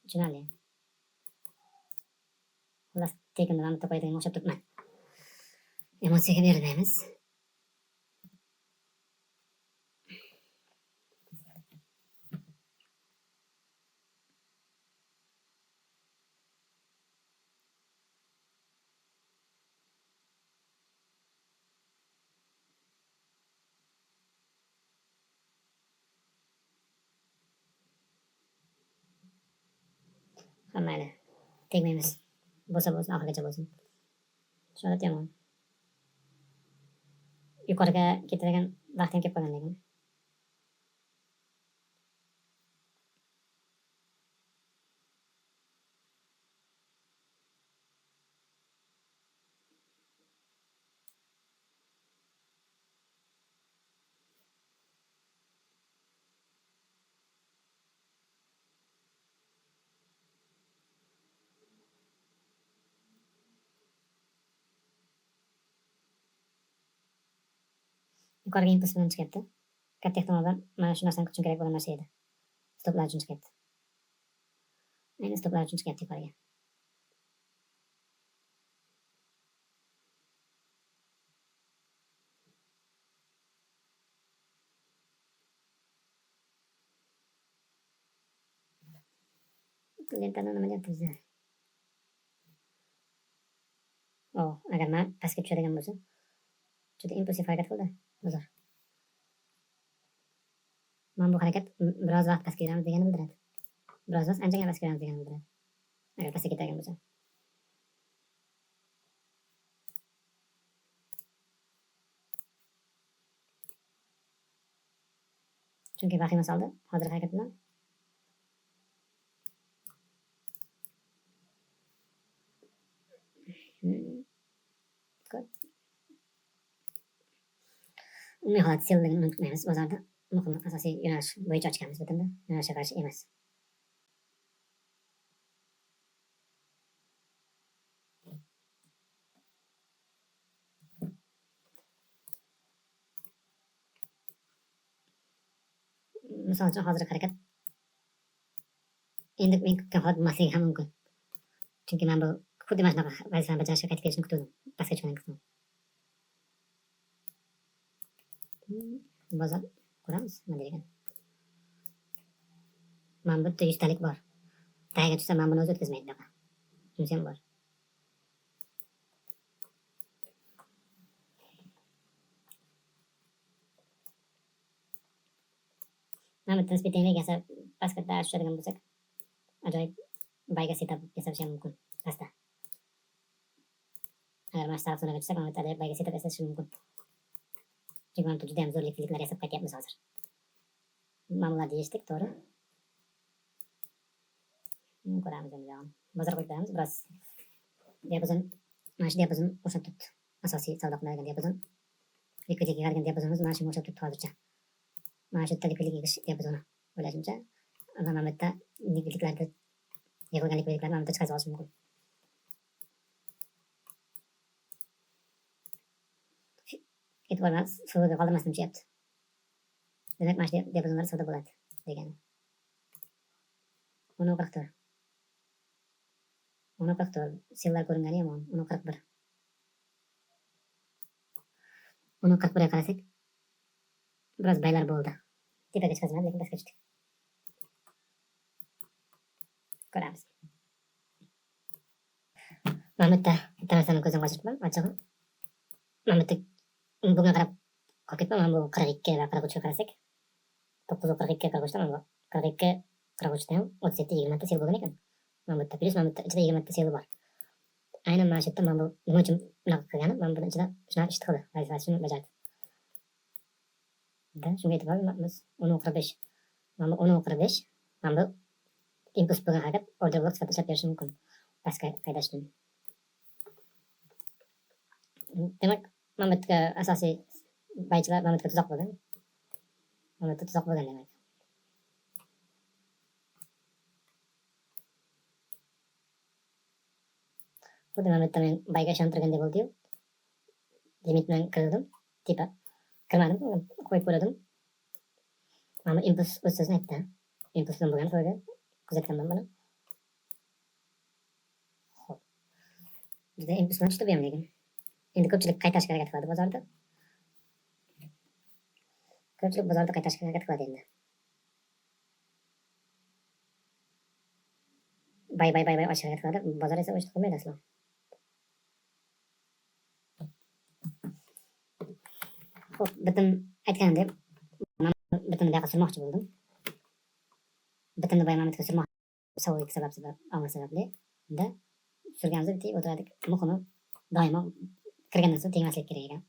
tushunarli. Xullas, tekinni mana bitta qo'yadigan o'xshab turibman. Emotsiyaga berilmaymiz. Mayli, tegmaymiz. Bo'lsa bo'lsin, oxirigacha bo'lsin. Sholat yomon. Yuqoriga ketadigan vaqt ham kelib qolgan lekin. Yuqoriga impuls bilan chiqyapti. Katta ehtimol bilan mana shu narsani kutishim kerak bo'lgan narsa edi. Stoplar uchun chiqyapti. Ayni stoplar uchun chiqyapti yuqoriga. Lentani nima deyapmiz? Agar men pastga tushadigan bo'lsa, juda impulsiv harakat qildi bozor. Mana bu harakat biroz vaqt pastga yuramiz deganini bildiradi. Biroz vaqt anchagina pastga yuramiz deganini bildiradi. Agar pastga ketadigan bo'lsa. Chunki vahima soldi hozir harakat bilan. Umumiy holat selligini unutmaymiz. Bozorda muhim asosiy yo'nalish bo'yicha ochganmiz bitanda. Yo'nalishga qarshi emas. Misol uchun hozirgi harakat endi men kutgan holat bo'lmasligi ham mumkin. Chunki men bu xuddi mana shunaqa vazifani bajarishga qaytib kelishini kutgandim. Pastga tushgandan keyin. Bozor ko'ramiz nima degan. Mana bu yerda 100 talik bor. Tagiga tushsa men buni o'zi o'tkazmaydi bunaqa. Shunisi ham bor. Mana bitta nisbiy esa pastga tushadigan bo'lsak, ajoyib bayga setup yasash ham mumkin pastda. Agar mana shu taraf zonaga tushsak, mana bitta bayga setup yasash mumkin. Chunki mana juda ham zo'r likvidliklar yasab qaytyapmiz hozir. Mana bularni yechdik, to'g'ri? Ko'ramiz endi javon. Bozor qo'yib beramiz, biroz diapazon, mana shu diapazon o'xshab turibdi. Asosiy savdo qilinadigan diapazon. Likvidlikka qaraydigan diapazonimiz mana shunga o'xshab turibdi hozircha. Mana shu yerda likvidlik yig'ish diapazoni o'ylashimcha. Mana bu yerda likvidliklarni yig'ilgan likvidliklarni mana bu yerda chiqarib olish mumkin. ketib bormas, suviga qoldirmasdan uchyapti. Demak, mana shu diapazonlar savdo bo'ladi degani. 10:44. 10:44. Sellar ko'ringani yomon. 10:41. 10:41 ga qarasak, biroz baylar bo'ldi. Tepaga chiqazmadi, lekin pastga tushdik. Ko'ramiz. Mana bitta narsani ko'zdan qochiribman, ochig'i. Mana bitta bunga qarab qolib ketman. Mana bu 42 va 43 ga qarasak, 9:42 43 dan bu 42 43 dan 37 20 ta sel bo'lgan ekan. Mana bitta plus, mana bitta ichida 20 ta sel bor. Aynan mana shu yerda mana bu nima uchun bunaqa qilgani, mana buni ichida shunaqa ishni qildi. Vazifasini bajardi. Shunga e'tibor beramiz. 10:45. Mana bu 10:45. Mana bu impuls bo'lgan harakat order block sifatida ishlab berishi mumkin. Pastga haydashni. Demak, mana bu asosiy baychilar mana bu tuzoq bo'lgan. Mana bu tuzoq bo'lgan demak. Xuddi mana bitta men bayga ishontirgandek bo'ldi-yu. Limit bilan kirdim. Tipa kirmadim, qo'yib qo'ydim. Mana impuls o'z so'zini aytdi. Impuls bilan bo'lgan foyda kuzatganman buni. Xo'p. Juda impuls bilan tushdi bu ham lekin. Endi ko'pchilik qaytarishga harakat qiladi bozorda. Ko'pchilik bozorda qaytarishga harakat qiladi endi. Bay ochishga harakat qiladi. Bozor esa o'shni qilmaydi aslo. Xo'p, bitim aytganimdek, bitimni buyoqqa surmoqchi bo'ldim. Bitimni boyamamitga surmoqchi savoblik sababli da surganimizda bitta o'tiradik. Muhimi doimo kirgandan so'ng tegmaslik kerak ekan.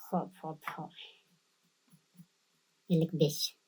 Hop. 55.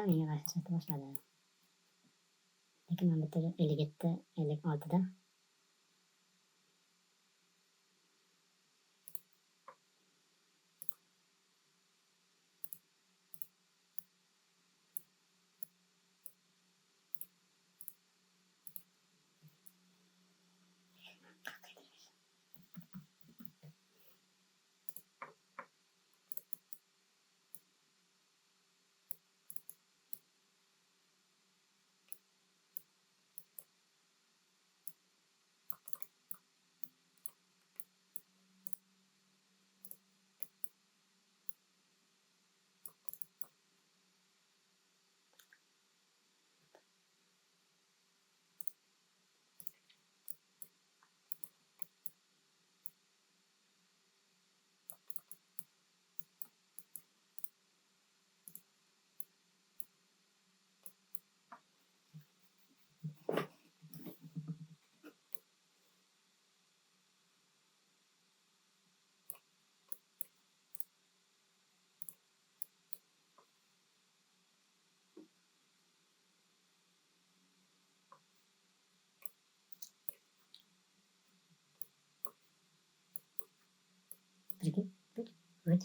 Menga qarshi sota boshladi. Lekin mana bitta 57, 56 da Öyle.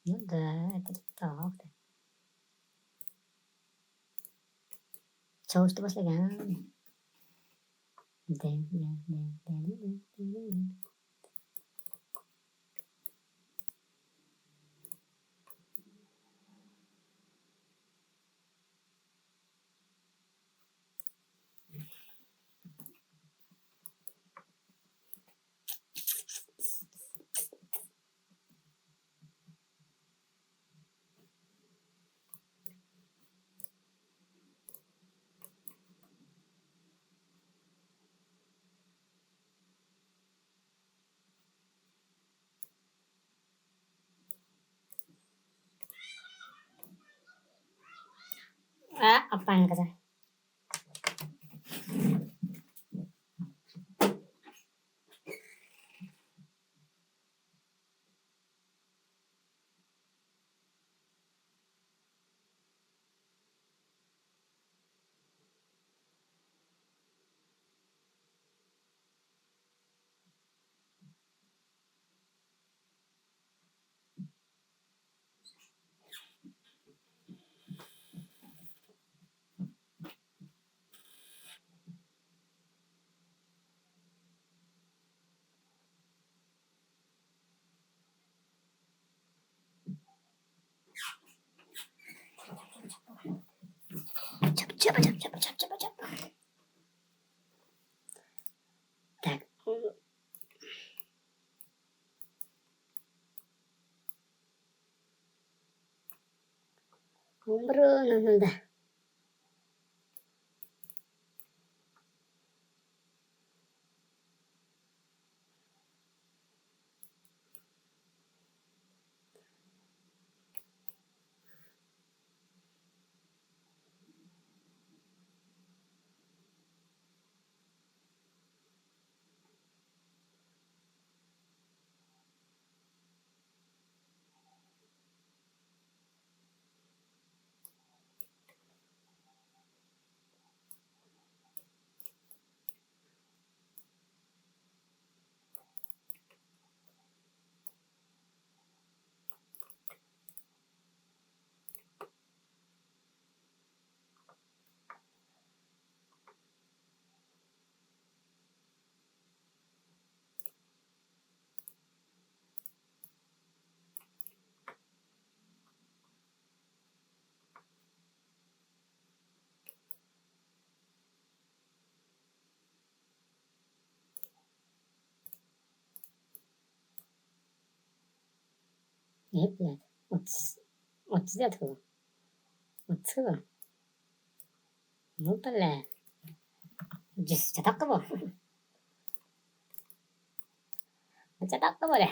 Ну да, это так. Çalıştı başlagan. Den. apaan kata. Cepet. Tak. Bro, nonton dah. Ne blöd. 30 da tror jag. 30. Nopale. 진짜 닦아봐. 진짜 닦아버려.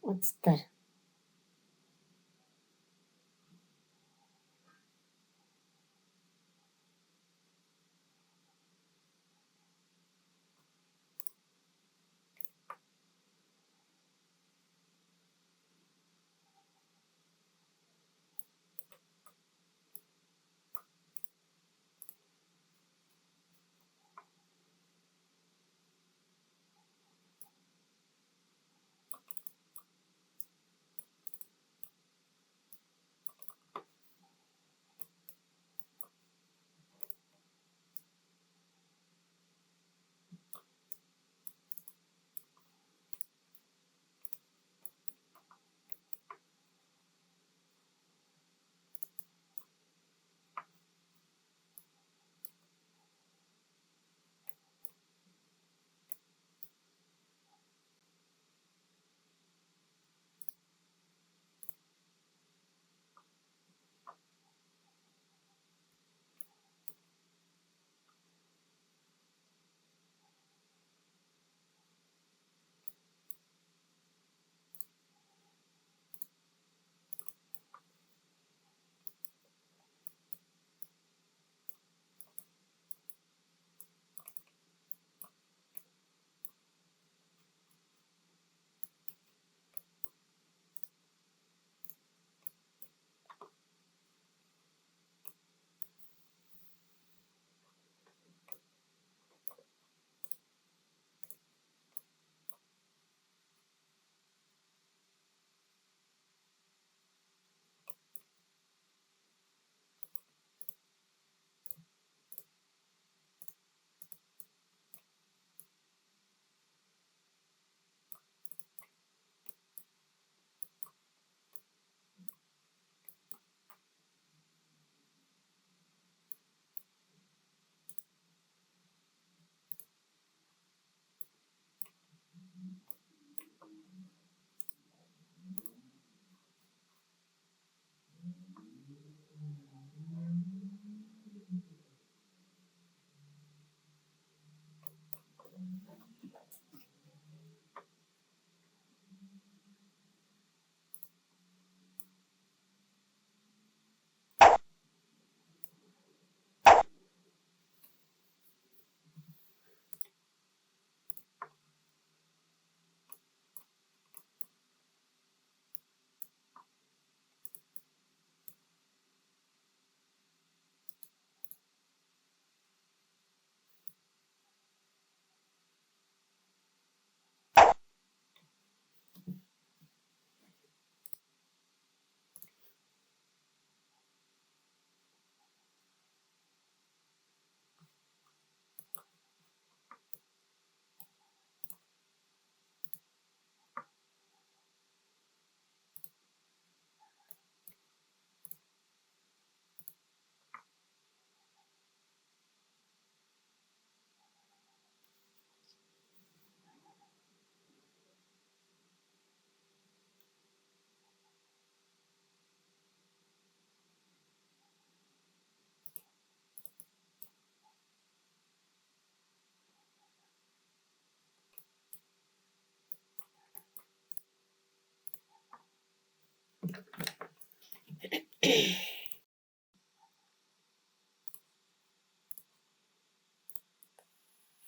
어찌들.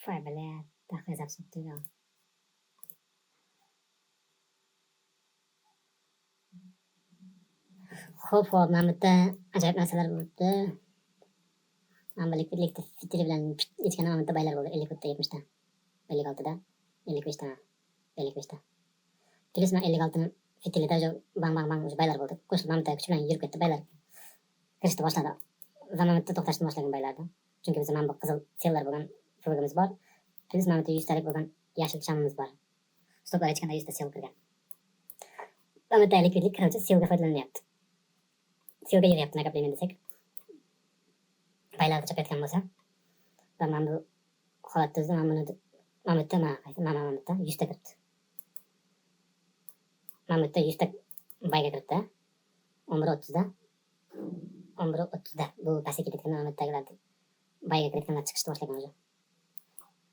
Voy bilet, daqiqa zapsibdi ya. Xo'p, mana bu yerda ajoyib narsalar bo'libdi. Mana bu elektr fitili bilan echkani mana bu yerda baylar bo'ldi. 54 ta, 70 ta, 56 da, 55 ta, 55 ta. Plus mana 56 ni fitilida bang bang bang o'sha baylar bo'ldi. Qo'shilib mana bu yerda kuch bilan yurib ketdi baylar. Kirishni boshladi. Va mana bu yerda to'xtashni boshlagan baylarni. Chunki bizda mana bu qizil sellar bo'lgan furgimiz bor. Plus mana bu yerda 100 talik bo'lgan yashil shamimiz bor. Stoplar echkanda 100 ta sel kirgan. Mana bu yerda likvidlik kiruvchi selga foydalanyapti. Selga yig'yapti nakopleniyani desak. Baylar chiqayotgan bo'lsa, va mana bu holatda o'zida mana buni mana bu yerda mana bu yerda 100 ta kiribdi. Mana bu yerda 100 ta bayga kiribdi. 11:30 da. 11:30 da. Bu pastga ketayotgan mana bu yerdagilar bayga kirayotganlar chiqishni boshlagan o'zi.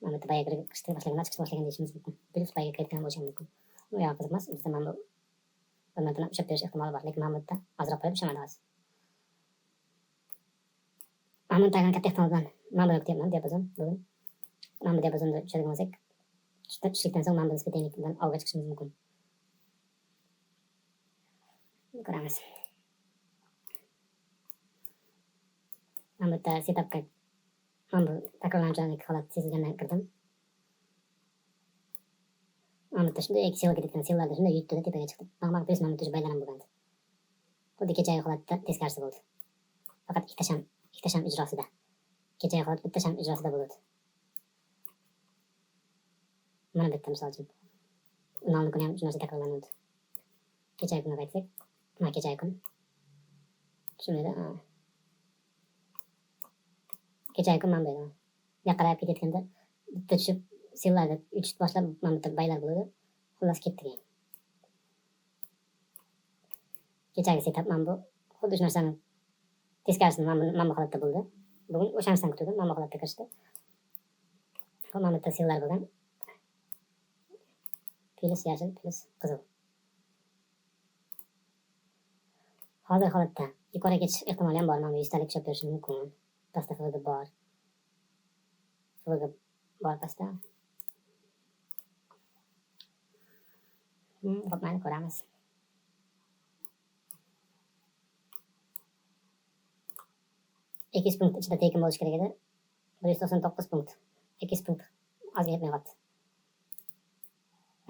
Mana bu yerda bayga kirishni boshlaganlar chiqishni boshlagan deyishimiz mumkin. Plus bayga kirayotgan bo'lishi mumkin. Bu yoq qiziqmas. Bizda mana bu bir ushlab berish ehtimoli bor, lekin mana bu yerda ozroq qo'yib ushamadi hozir. Mana bu tagini katta ehtimol bilan mana buni kutyapman diapazon bugun. Mana bu diapazonda tushadigan bo'lsak, tushlikdan so'ng mana bu nisbetiylik bilan olg'a chiqishimiz mumkin. Ko'ramiz. Mana bu yerda setupga mana bu takrorlanuvchanlik holati sezilgandan kirdim. Mana bu yerda shunday sel ketayotgan sellarda shunday yutdi-da tepaga chiqdi. Bang plus mana bu yerda baylanib bo'lgandi. Xuddi kechagi holatda teskarisi bo'ldi. Faqat ikkita sham ijrosida. Kechagi holat bitta sham ijrosida bo'ldi. Mana bitta misol uchun. Nolni kuni ham shu narsa takrorlanadi. Kechagi kunga qaytsak, mana kechagi kun. Shunday kechagi kun mana bu yerda. Yaqinlab ketayotganda bitta tushib sellarni yutishni boshlab mana bu yerda baylar bo'ladi. Xullas ketdi keyin. Kechagi setup mana bu xuddi shu narsani teskarisini mana bu holatda bo'ldi. Bugun o'sha narsani kutdim, mana bu holatga kirishdi. Mana bu yerda sellar bo'lgan. Plus yashil, plus qizil. Hozir holatda yuqoriga ketish ehtimoli ham bor. Mana bu 100 talik ushlab berishi mumkin. Pastda furga bor. Furga bor pastda. Xo'p, mana ko'ramiz. X punkt ichida tekin bo'lishi kerak edi. 199 punkt. X punkt ozga yetmay qoldi.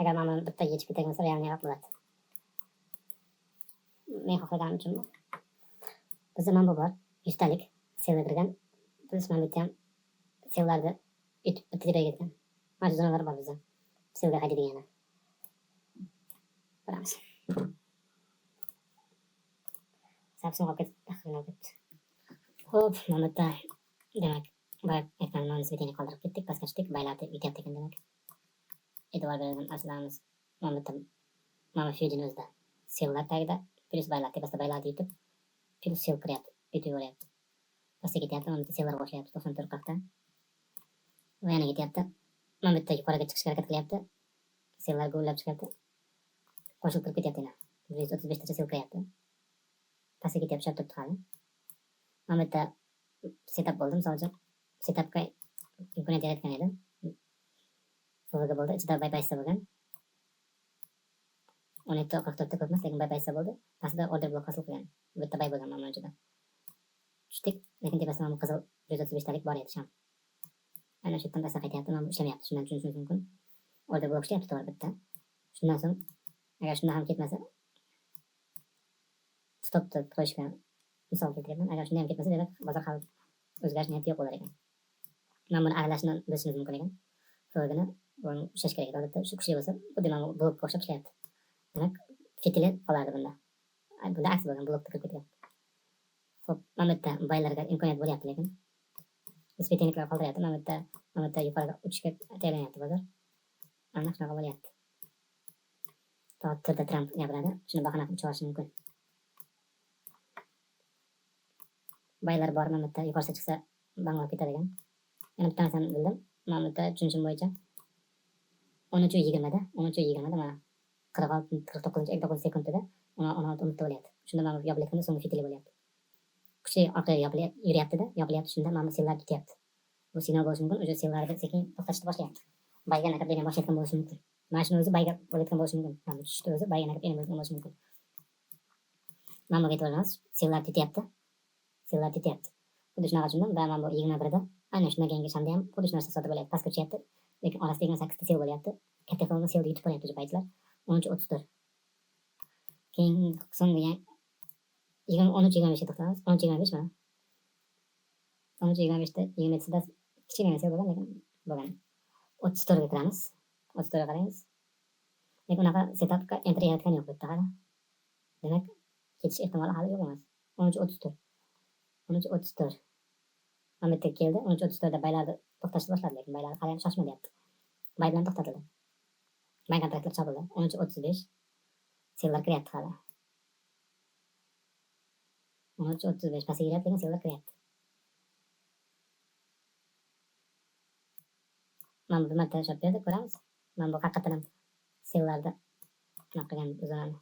Agar mana bitta yechib ketgan bo'lsa, realni yo'q bo'ladi. Men xohlaganim uchun bizda mana bu bor. 100 talik selga kirgan. Plus mana bu yerda ham sellarni yutib bitta tepaga ketgan. Mana shu zonalar bor bizda. Selga haydaydigani. Ko'ramiz. Samsung olib ketdi. Xo'p, mana bu yerda demak, boya aytgan nisbetiyni qoldirib ketdik, pastga tushdik, baylarni yutyapti ekan demak. E'tibor beradigan narsalarimiz mana bu yerda mana Fusion o'zida sellar tagida, plus baylar tepasida baylarni yutib, plus sel kiryapti, yutib yuboryapti. Pastga ketyapti, mana bu yerda sellar boshlayapti 94 qaqda. Va yana ketyapti. Mana bu yerda yuqoriga chiqishga harakat qilyapti. Sellar gullab chiqyapti. Qo'shilib kirib ketyapti yana. 135 tacha sel kiryapti. Pastga ketyapti, ushlab turibdi hali. Mana bu yerda setup bo'ldi, misol uchun setupga imkoniyat yaratgan edim. Furga bo'ldi, ichida bypassda bo'lgan. 17:44 ko'p emas, lekin bypassda bo'ldi. Pastda order blok hosil qilgan. Bu yerda bay bo'lgan mana ichida. Tushdik, lekin tepasida mana qizil 135 talik bor edi sham. Ana shu yerdan pastga qaytyapti, mana ishlamayapti. Shundan tushunishimiz mumkin. Order blok ishlayapti to'g'ri bitta. Shundan so'ng agar shundan ham ketmasa stopni qo'yishga misol keltiraman. Agar shunday ham ketmasa, demak bozor hali o'zgarish niyati yo'q bo'lar ekan. Mana buni aralashni bilishimiz mumkin ekan. Furgani buni ushlash kerak edi. Odatda shu kuchli bo'lsa, xuddi mana blokka o'xshab ishlayapti. Demak, fitili qolardi bunda. Bunda aks bo'lgan, blokda kirib ketgan. Xo'p, mana bu yerda baylarga imkoniyat bo'lyapti, lekin nisbetiyliklar qoldiryapti. Mana bu yerda yuqoriga uchishga tayyorlanyapti bozor. Mana shunaqa bo'lyapti. Twitterda Trump gapiradi, shuni bahona qilib chiqarish mumkin. Baylar bor, mana bu yerda yuqoriga chiqsa banglab ketadigan. Yana bitta narsani bildim. Mana bu yerda tushunishim bo'yicha 13:20 da, 13:20 da mana 46 49 sekundida 16 bo'lyapti. Shunda mana bu yopilayotganda so'nggi fitili bo'lyapti. Kuchi orqaga yuryapti-da, yopilyapti. Shunda mana bu sellar tutyapti. Bu signal bo'lishi mumkin, o'sha sellarni sekin to'xtatishni boshlayapti. Bayga nakopleniyani boshlayotgan bo'lishi mumkin. Mana shuni o'zi bayga bo'layotgan bo'lishi mumkin. Mana bu tushishni o'zi bayga nakopleniyani bo'layotgan bo'lishi mumkin. Mana bu e'tiborimiz sellar tutyapti. Sellar tutyapti. Xuddi shunaqa tushundim va mana bu 21da aynan shundan keyingi shamda ham xuddi shu narsa sodir bo'lyapti. Pastga tushyapti, lekin orasida 28 ta sel bo'lyapti. Katta ehtimol selni yutib qo'yapti o'sha paytlar. 13:34. Keyin so'nggi 13:25 ga to'xtaymiz. 13:25 mana. 13:25da 27sida kichkina sel bo'lgan, lekin bo'lgan. 34 ga kiramiz. 34 ga qaraymiz. Lekin unaqa setupga enter yaratgani yo'q bu yerda hali. Demak, ketish ehtimoli hali yo'q emas. 13:34. 13:34. Mana bu yerga keldi. 13:34 da baylarni to'xtashni boshladi, lekin baylar hali ham shoshmayapti. Bay bilan to'xtatildi. Bay kontraktlar chopildi. 13:35. Sellar kiryapti hali. 13:35 pastga kiryapti, lekin sellar kiryapti. Mana bu marta chop berdi, ko'ramiz. Mana bu haqiqatan ham sellarda shunaqa qilgan o'zini.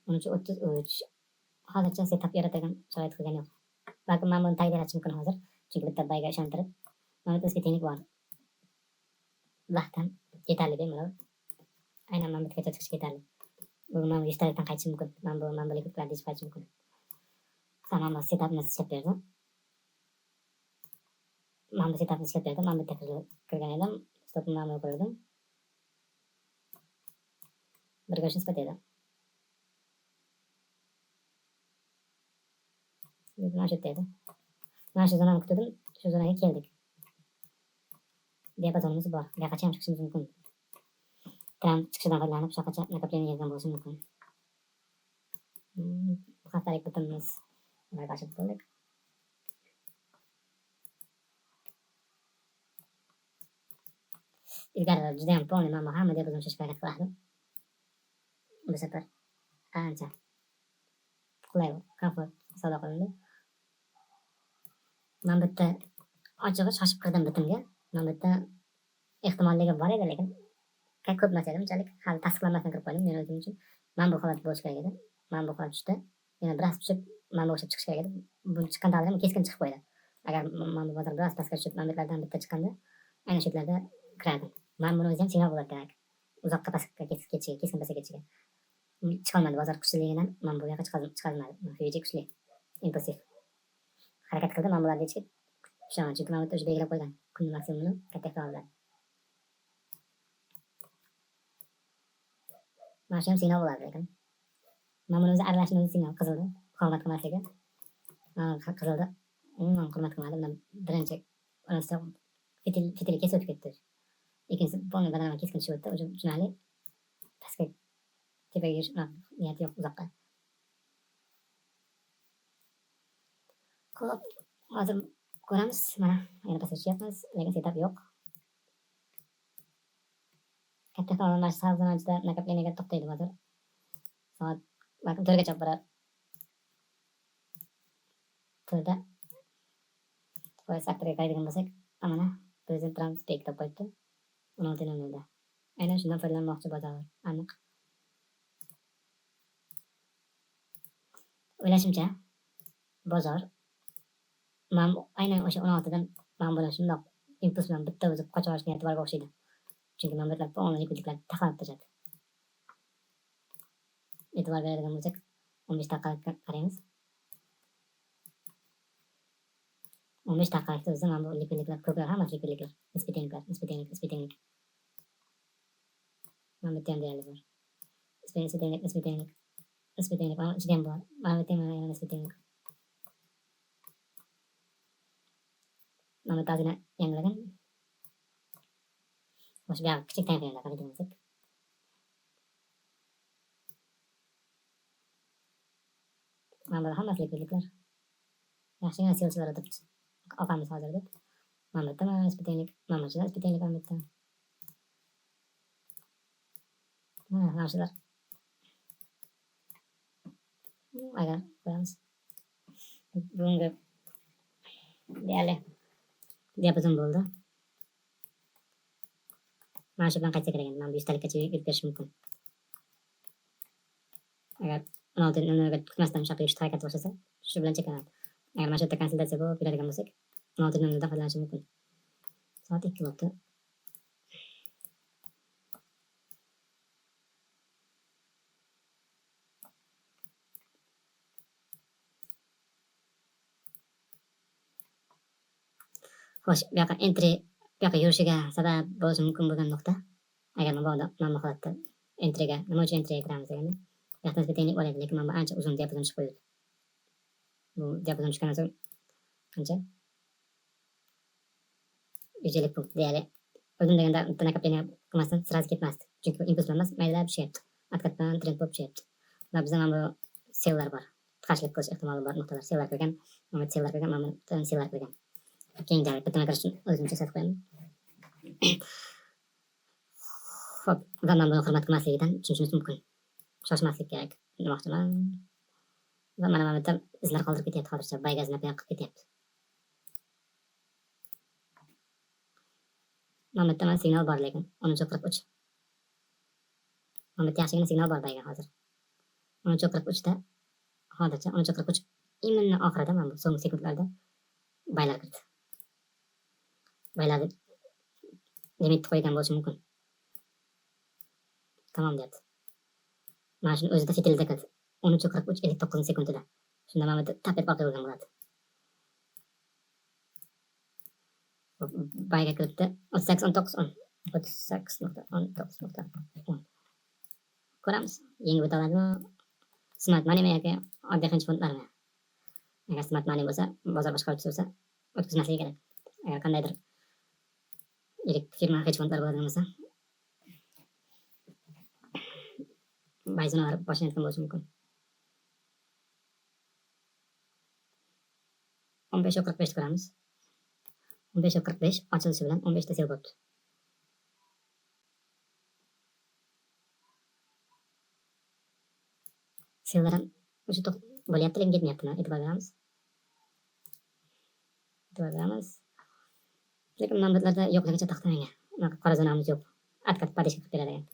13:33. Hozircha setup yaratadigan sharoit qilgani yo'q. Balkim mana buni tagida yaratish mumkin hozir. Chunki bitta bayga ishontirib, mana bu texnik bor. Vaqtdan yetarli bemalol. Aynan mana bu yergacha chiqish yetarli. Bu mana 100 talikdan qaytish mumkin. Mana bu likvidlar deb qaytish mumkin. Mana bu setupni ishlab berdi. Mana bu setupni ishlab berdi. Mana bu yerga kirgan edim. Stopni mana bu qo'ydim. Birga nisbat edi. Mana shu yerda edi. Mana shu zonani kutdim. Shu zonaga keldik. Diapazonimiz bor. Bu yoqqacha ham chiqishimiz mumkin. Trump chiqishidan foydalanib shu yoqqacha nakopleniya yig'gan bo'lishi mumkin. Bu haftalik bitimimiz amalga oshirib bo'ldik. Ilgari juda ham polni mana hamma diapazon chiqishga harakat qilardim. Bu safar ancha qulay, komfort savdo qilindi. Mana bu yerda ochig'i shoshib kirdim bitimga. Mana bu yerda ehtimolligi bor edi, lekin ko'p narsa edi, unchalik hali tasdiqlanmasdan kirib qoldim men o'zim uchun. Mana bu holat bo'lishi kerak edi. Mana bu holat tushdi. Yana biroz tushib, mana bu o'xshab chiqish kerak edi. Bu chiqqan taqdirda keskin chiqib qo'ydi. Agar mana bu bozor biroz pastga tushib, mana bu yerlardan bitta chiqqanda, aynan shu yerlarda kirardim. Mana buni o'zi ham signal bo'ladi demak. Uzoqqa pastga ketishiga, keskin pastga ketishiga. Chiqolmadi bozor kuchsizligidan, mana bu yoqqa chiqolmadi. Fiji kuchli, impulsiv. Harakat qildi, mana bularga chiqib tushaman, chunki mana bu yerda o'zi belgilab qo'ygan. Kun maksimumini katta ehtimol. Mana shu ham signal bo'ladi lekin. Mana buni o'zi aralashni o'zi signal qizildi. Hurmat qilmasligi. Qizildi. Umuman hurmat qilmadi. Bundan birinchi orasida fitili kesib o'tib ketdi. Ikkinchisi polni badanaman keskin tushib o'tdi. O'sha tushunarli. Pastga tepaga yurish niyati yo'q uzoqqa. Xo'p, hozir ko'ramiz. Mana yana pastga tushyapmiz, lekin setup yo'q. Katta ehtimol mana shu savdolanishda nakopleniyaga to'xtaydi hozir. Soat balkim 4 gacha borar. 4da foiz sektoriga qaraydigan bo'lsak, mana prezident Trump speak deb qo'yibdi. 16:00da. Aynan shundan foydalanmoqchi bozor. Aniq. O'ylashimcha, bozor aynan o'sha 16dan mana buni shundoq impuls bilan bitta o'zi qochib olish niyati borga o'xshaydi. Chunki mana bu yerlar polni likvidliklar taxlab tashadi. E'tibor beradigan bo'lsak, 15 daqiqalikka qaraymiz. 15 daqiqalikda o'zi mana bu likvidliklar ko'plar, hammasi likvidliklar, nisbiy tenglik. Mana bu yerda ham deyarli bor. Nisbiy tenglik. Mana ichida ham bor. Mana bu yerda ham nisbiy tenglik. Mana bu tazini yangilagan. O'sha bu yoq kichik tenglikda qaraydigan bo'lsak. Mana bu hammasi likvidliklar. Yaxshigina selchilar o'tibdi. Oqamiz hozir deb. Mana bu yerda mana nisbiy tenglik, mana bu yerda nisbiy tenglik mana bu yerda. Mana shular. Agar ko'ramiz. Bunga deyarli diapazon bo'ldi. Mana shu bilan qaytsa kerak endi. Mana bu 100 talikgacha yurib berish mumkin. Agar 16:00ga kutmasdan uchoqqa yurishga harakat boshlasa, shu bilan cheklanadi. Agar mana shu yerda konsultatsiya bo'lib yuradigan bo'lsak, 16:00 dan foydalanish mumkin. Soat 2 bo'libdi. Xo'sh, bu yoqqa entry, bu yoqqa yurishiga sabab bo'lishi mumkin bo'lgan nuqta, agar mana bu holatda entryga, nima uchun entryga kiramiz deganda, bu yoqda bittaning olaydi, lekin mana bu ancha uzun diapazon chiqib qo'yildi. Bu diapazon chiqqandan so'ng qancha? 150 punkt deyarli. O'zim deganda bitta накопление qilmasdan sразу ketmasdi. Chunki impuls bilan emas, maydalab tushyapti. Откатdan trend bo'lib tushyapti. Va bizda mana bu sellar bor. Qarshilik qilish ehtimoli bor nuqtalar. Sellar kirgan, mana sellar kirgan, mana bu sellar kirgan. Keyingi bitta kirish uchun o'zimcha sotib qo'yaman. Xo'p, va mana buni hurmat qilmasligidan tushunishimiz mumkin. Shoshmaslik kerak demoqchiman. Va mana bu yerda izlar qoldirib ketyapti hozircha. Bayga zinab qilib ketyapti. Mana bu yerda signal bor, lekin 13:43. Mana bu yerda yaxshigina signal bor bayga hozir. 13:43 da hozircha 13:43 именно oxirida mana bu so'nggi sekundlarda baylar kirdi. Baylarni limit qo'ygan bo'lishi mumkin. Tamam deyapti. Mana shuni o'zida fitilda kirdi. 13:43 59 sekundida. Shunda mana bu tap etib olib bo'lgan bo'ladi. Bayga kiribdi. 38.19 38.19.10. Ko'ramiz. Yengib o'tadimi? Smart money yoki oddiy hedge fondlarmi? Agar smart money bo'lsa, bozor boshqaruvchisi bo'lsa, o'tkazmasligi kerak. Agar qandaydir yirik firma hedge fondlar bo'ladigan bo'lsa, bayzonalar boshlanayotgan bo'lishi mumkin. 15:45 ko'ramiz. 15:45 ochilishi bilan 15 ta sel bo'libdi. Sellar ham o'sha bo'lyapti, lekin ketmayapti. E'tibor beramiz. Lekin manbalarda yo'qligicha taqdirlangan. Qora zonamiz yo'q. Atkat padishka qilib beradigan.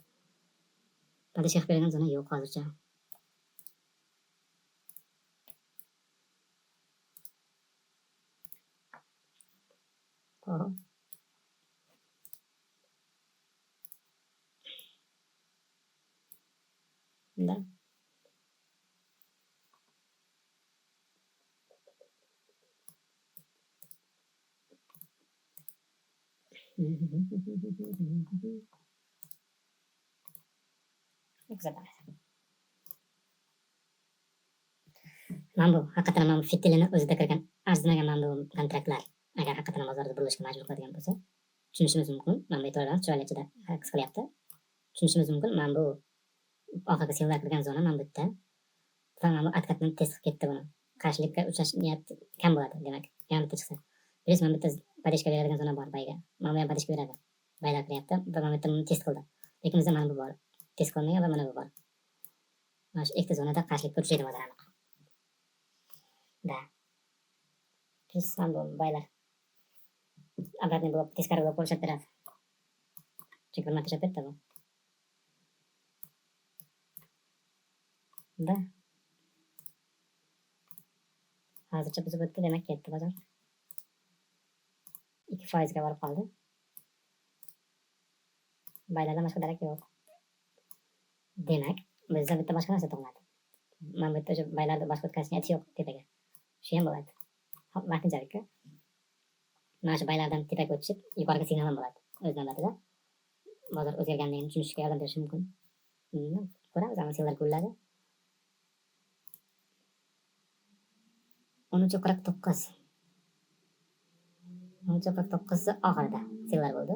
Padishka qilib beradigan zona yo'q hozircha. Hop. Da. Mana bu haqiqatan mana bu fitilini o'zida kirgan arzimagan mana bu kontraktlar agar haqiqatan bozorda burilishga majbur qiladigan bo'lsa, tushunishimiz mumkin. Mana bu e'tiborlarimiz chiroyli ichida his qilyapti. Tushunishimiz mumkin. Mana bu oxirgi sellar kirgan zona mana bu yerda. Va mana bu откатdan tez qilib ketdi buni. Qarshilikka uchrash niyati kam bo'ladi, demak. Yana bitta chiqsa. Biz mana bu yerda padishka beradigan zona bor bayga. Mana bu ham padishka beradi. Baylar kiryapti va mana bu yerda buni test qildi. Lekin bizda mana bu bor. Test qilmagan va mana bu bor. Mana shu ikkita zonada qarshilikka uchraydi bozor aniq. Da. Biz ham bu baylar. Обратный блок teskari blok ko'rsatib beradi. Chunki bir marta chopib ketdi bu. Da. Hozircha buzib o'tdi, demak ketdi bozor. 2% ga borib qoldi. Baylardan boshqa darak yo'q. Demak, bizda bitta boshqa narsa tug'iladi. Mana bu yerda o'sha baylarni boshqa o'tkazishni aytish yo'q tepaga. Shu ham bo'ladi. Vaqtinchalik. Mana shu baylardan tepaga o'tishib, yuqoriga signal ham bo'ladi. O'z navbatida bozor o'zgarganligini tushunishga yordam berishi mumkin. Ko'ramiz, ana sellar gulladi. 13:49. 13:49 oxirida sellar bo'ldi.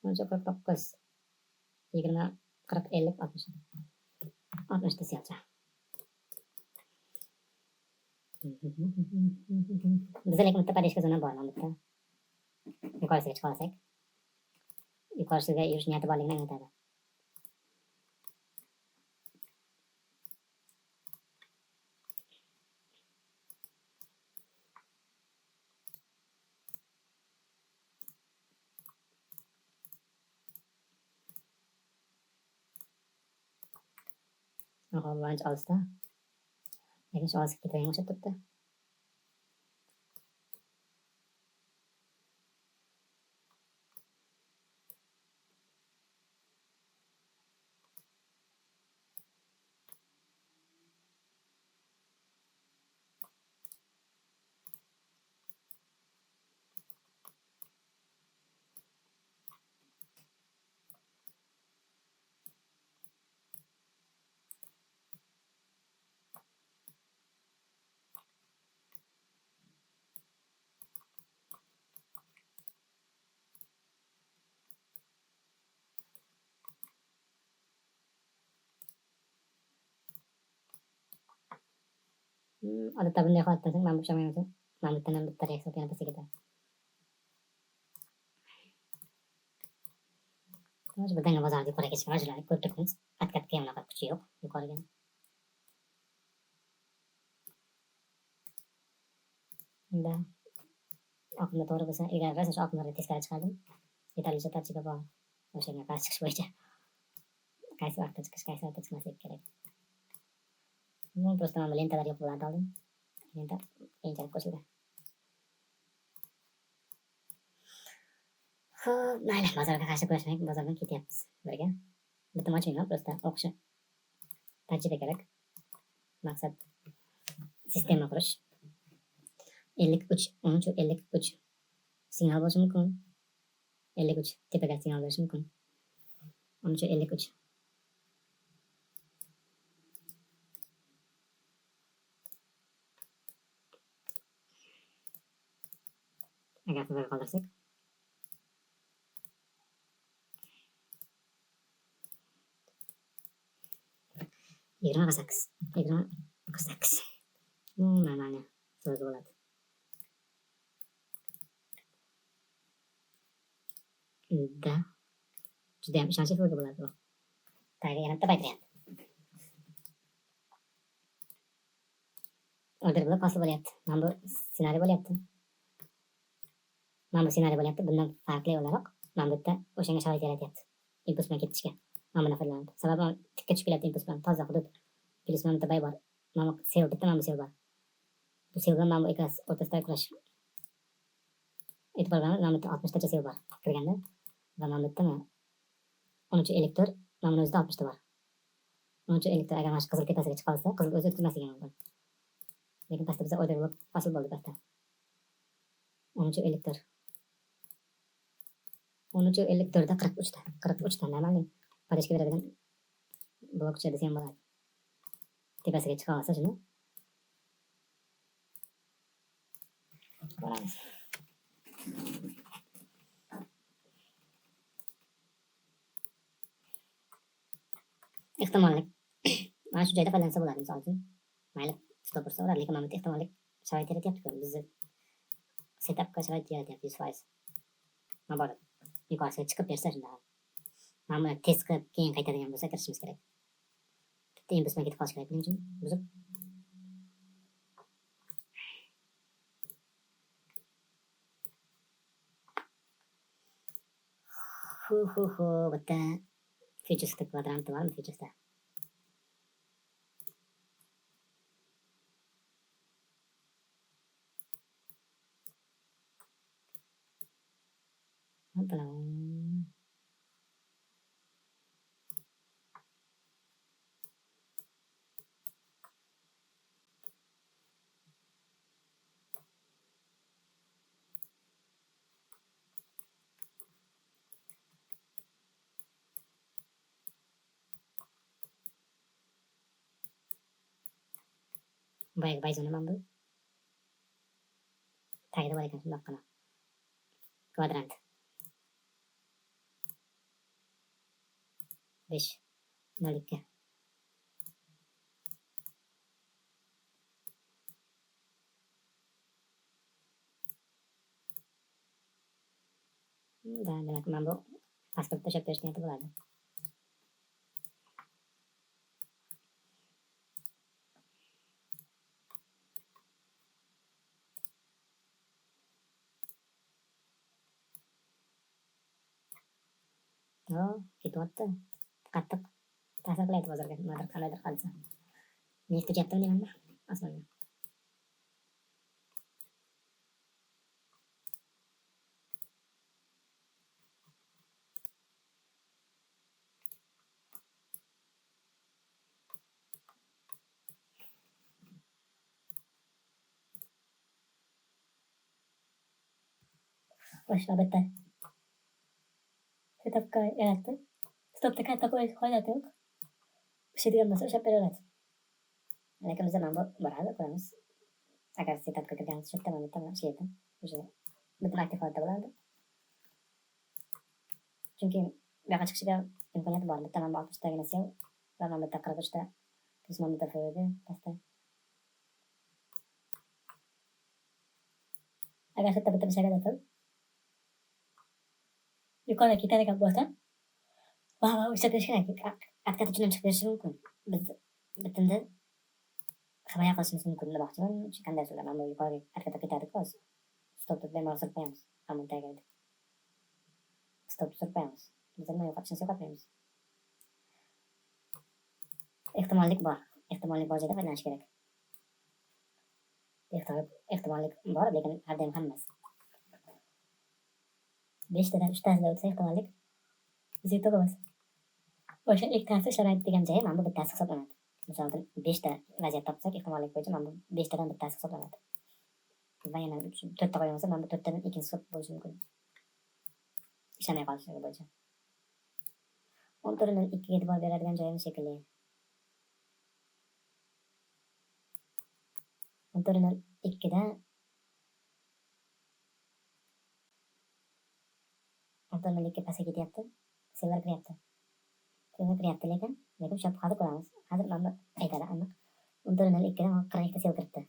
Onca 49, 20, 40, 50, 60. 60 ta selcha. Bizda lekin bitta padishka zona bor, mana bitta. Yuqorisiga chiqa olsak, yuqorisiga yurish niyati borligini anglatadi. Aha, ancha olisda. Lekin shu olisga ketadigan o'xshab turibdi. Odatda bunday holatdan so'ng ma'mur ushlamayman. Ma'murdan ham bitta reaksiya yana pastga ketadi. Hozir birdaniga bozorga yuqoriga chiqib rajullarni ko'rib turibmiz. Qat-qatga ham unaqa kuchi yo'q yuqoriga. Unda oqimda to'g'ri bo'lsa, ilgari rosa shu oqimlarga teskari chiqardim. Yetarlicha tajriba bor. O'shanga qarshi chiqish bo'yicha. Qaysi vaqtda chiqish, qaysi vaqtda chiqmaslik kerak. Men просто mana lentalar yo'q bo'ladi oldim. Lenta keyinchalik qo'shildi. Xo'p, mayli, bozorga qarshi kurashmay, bozordan ketyapmiz birga. Bitta ochmayman, просто o'qishi. Tajriba kerak. Maqsad sistema qurish. 53, 53 signal bo'lishi mumkin. 53 tepaga signal berishi mumkin. 53. Agar bunga qoldirsak, yigirma sakkiz. Mana so'z bo'ladi. Da juda ham ishonchli so'z bo'ladi bu. Tagiga yana bitta bayt beryapti. Order bilan fasl bo'lyapti. Mana bu ssenariy bo'lyapti. Bundan farqli o'laroq mana bu yerda o'shanga sharoit yaratyapti. Impuls bilan ketishga. Mana buni foydalanadi. Sababi tikka tushib kelyapti impuls bilan. Toza hudud. Plus mana bitta bay bor. Mana bu sel bitta, mana bu sel bor. Bu sel bilan mana bu ikkasi o'rtasidagi kurash. E'tibor beramiz, mana bu 60 tacha sel bor kirganda. Va mana bu yerda 13 elektr, mana buni o'zida 60 ta bor. 13 elektr agar mana shu qizil tepasiga chiqib qolsa, qizil o'zi o'tkazmasligi mumkin. Lekin pastda biza order bo'lib fasl bo'ldi pastda. 13 elektr. 13 elektrda 43 ta. 43 ta normalniy podeshka beradigan blokcha desa ham bo'ladi. Tepasiga chiqa olsa shuni. Ko'ramiz. Ehtimollik. Mana shu joyda foydalansa bo'ladi, misol uchun. Mayli, stop ursa bo'ladi, lekin mana bu ehtimollik sharoit yaratyapti-ku. Bizni setupga sharoit yaratyapti 100%. Mana bor. Yuqorisiga chiqib bersa shunda. Mana buni test qilib keyin qaytadigan bo'lsa kirishimiz kerak. Bitta impuls bilan ketib qolish kerak. Buning uchun buzib bitta futures kvadranti bormi futuresda? Boyagi bayzoni mana bu. Tagida bor ekan shundoqqina. Kvadrant. 5 0 demak mana bu pasportda tashlab berish niyati bo'ladi. Ketyapti. Qattiq ta'sir qilyapti bozorga nimadir qandaydir qilsa. Neft ketyaptimi deymanmi osmonga. Boshqa bitta setupga yaratdi. Stopda katta qo'yish hojati yo'q. Pishadigan bo'lsa ushlab beraveradi. Lekin biz mana bu boradi ko'ramiz. Agar setupga kirganimiz shu yerda mana bitta ishlaydi. O'sha butun aktiv holatda bo'ladi. Chunki bu yoqqa chiqishiga imkoniyati bor. Bitta mana bu 60 tagina sev va mana bitta 43 ta plus mana bitta FVD pastda. Agar shu yerda bitta ishlagan bo'lsa yuqoriga ketadigan bo'lsa va ishlatish kerak. Atkati uchun chiqib berishi mumkin. Biz bitimda himoya qilishimiz mumkin demoqchiman. Qanday usullar mana bu yuqoriga atkata ketadi-ku hozir. Stopni bemalol surib qo'yamiz. Hamma tagida. Stopni surib qo'yamiz. Biz nima yo'qotishni yo'qotmaymiz. Ehtimollik bor. Ehtimollik bor joyda foydalanish kerak. Ehtimollik bor, lekin har doim hammasi. 5 tadan 3 tasida o'tsa ehtimollik biz yutamiz. O'sha ikkitasi sharoit degan joyi mana bu bittasi hisoblanadi. Misol uchun 5 ta vaziyat topsak ehtimollik bo'yicha mana bu 5 tadan bittasi hisoblanadi. Va yana 4 ta qo'yamiz, mana bu 4 tadan ikkinchisi hisob bo'lishi mumkin. Ishlamay qolishligi bo'yicha. 14 dan 2 ga e'tibor beradigan joyimiz shekilli. 14 dan 2 da 14 dan 2 pastga ketyapti. Sevlar kiryapti. Sevlar kiryapti lekin ushlab hozir ko'ramiz. Hozir mana bu aytadi aniq. 14 dan 2 dan 42 ta sev kiritdi.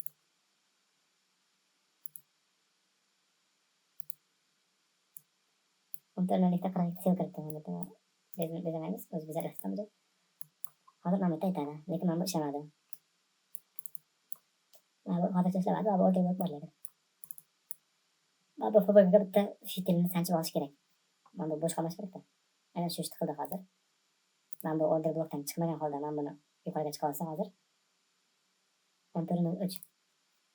O'ntalikda 42 sev kiritdi. Bezamaymiz, o'zi bezar istamiz. Hozir mana bitta aytadi, lekin mana bu ishlamadi. Mana bu hozircha ishlamadi, mana bu o'rtaga bo'lib boriladi. Mana bu FBga bitta fitilni sanchib olish kerak. Mana bu bo'sh qolmash kerak-da. Aynan shu ishni qildi hozir. Mana bu order blokdan chiqmagan holda mana buni yuqoriga chiqa olsa hozir 14.03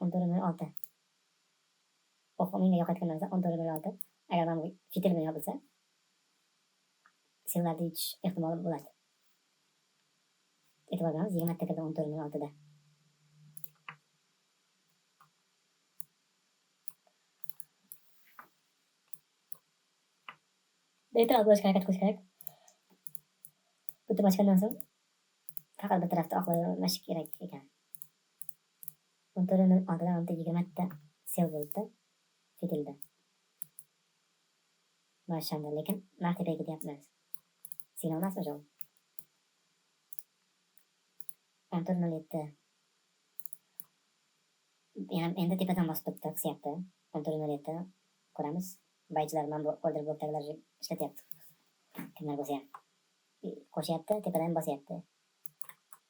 14.06 o'qimingga yo'qotgan narsa 14.06 agar mana bu fitil bilan yopilsa sevlarni yutish ehtimoli bo'ladi. E'tibor beramiz 20 ta kirdi 14.06 da. E'tibor berishga harakat qilish kerak. Bitta boshqadan so'ng faqat bir tarafda oqlash kerak ekan. 14.06 dan 20 ta sev bo'ldi fitilda. Mashanda lekin narxga ketyapmiz. Signal emasmi shu? 14.07 endi tepadan bosib turibdi, qisyapti. 14.07 ko'ramiz. Baychilar mana bu order blokdagilar ishlatyapti. Kimlar bo'lsa ham qo'shyapti, tepadan bosyapti.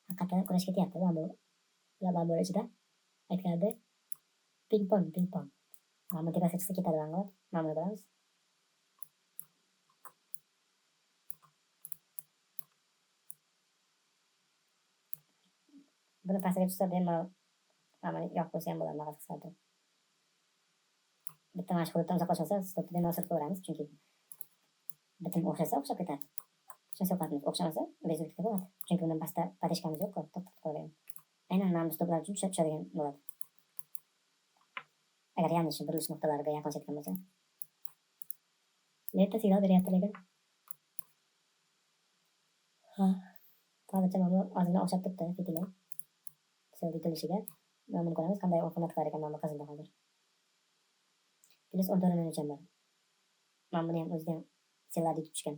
Haqiqatan kurash ketyapti. Mana bu ichida aytgandek ping pong. Mana bu tepasiga chiqsa ketadi mana bu. Mana buni ko'ramiz. Buni pastiga tushsa bemalol mana yo'q bo'lsa ham bo'ladi nafas qisqartirib. Bitta mana shu hududdan uzoqlashsa stopni bemalol surib qo'yamiz, chunki bitim o'xshasa o'xshab ketadi. Shuncha yo'qotamiz, o'xshamasa bezovta bo'ladi. Chunki undan pastda patishkamiz yo'q-ku, to'xtatib qo'ygan. Aynan mana bu stoplar uchun tushadigan bo'ladi. Agar ya'ni shu burilish nuqtalariga yaqinlashayotgan bo'lsa. Lerta signal beryapti lekin. Hozircha mana bu ozgina o'xshab turibdi fitili. Sev bitilishiga. Mana buni ko'ramiz, qanday o'qilmat qilar ekan mana bu qizilda hozir. Plus 14.3 ham bor. Mana buni ham o'zidan sevlarni yutib tushgan.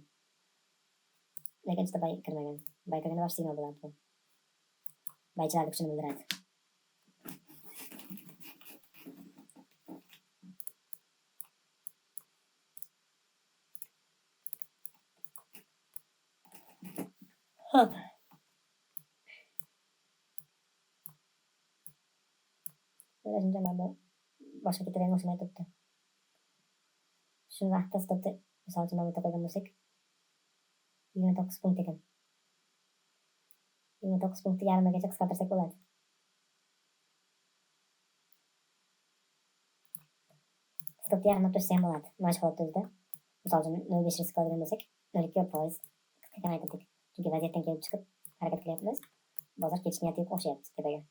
Lekin ichida bay kirmagan. Bay kirganda bosh signal bo'ladi bu. Baychilarni kuchini bildiradi. Hop. Shuncha mana bu boshqa ketadigan o'xshamay turibdi. Shu vaqtda stopda misol uchun mana bu qo'ygan bo'lsak 29 punkt ekan. 9.5'gacha qisqartirsak bo'ladi. Stopni yarmini to'shsa ham bo'ladi. Mana shu holatda o'zida. Misol uchun 0.5 risk olgan bo'lsak, 0.2% kamaytirdik. Chunki vaziyatdan kelib chiqib harakat qilyapmiz. Bozor ketish niyati yo'q o'xshayapti tepaga.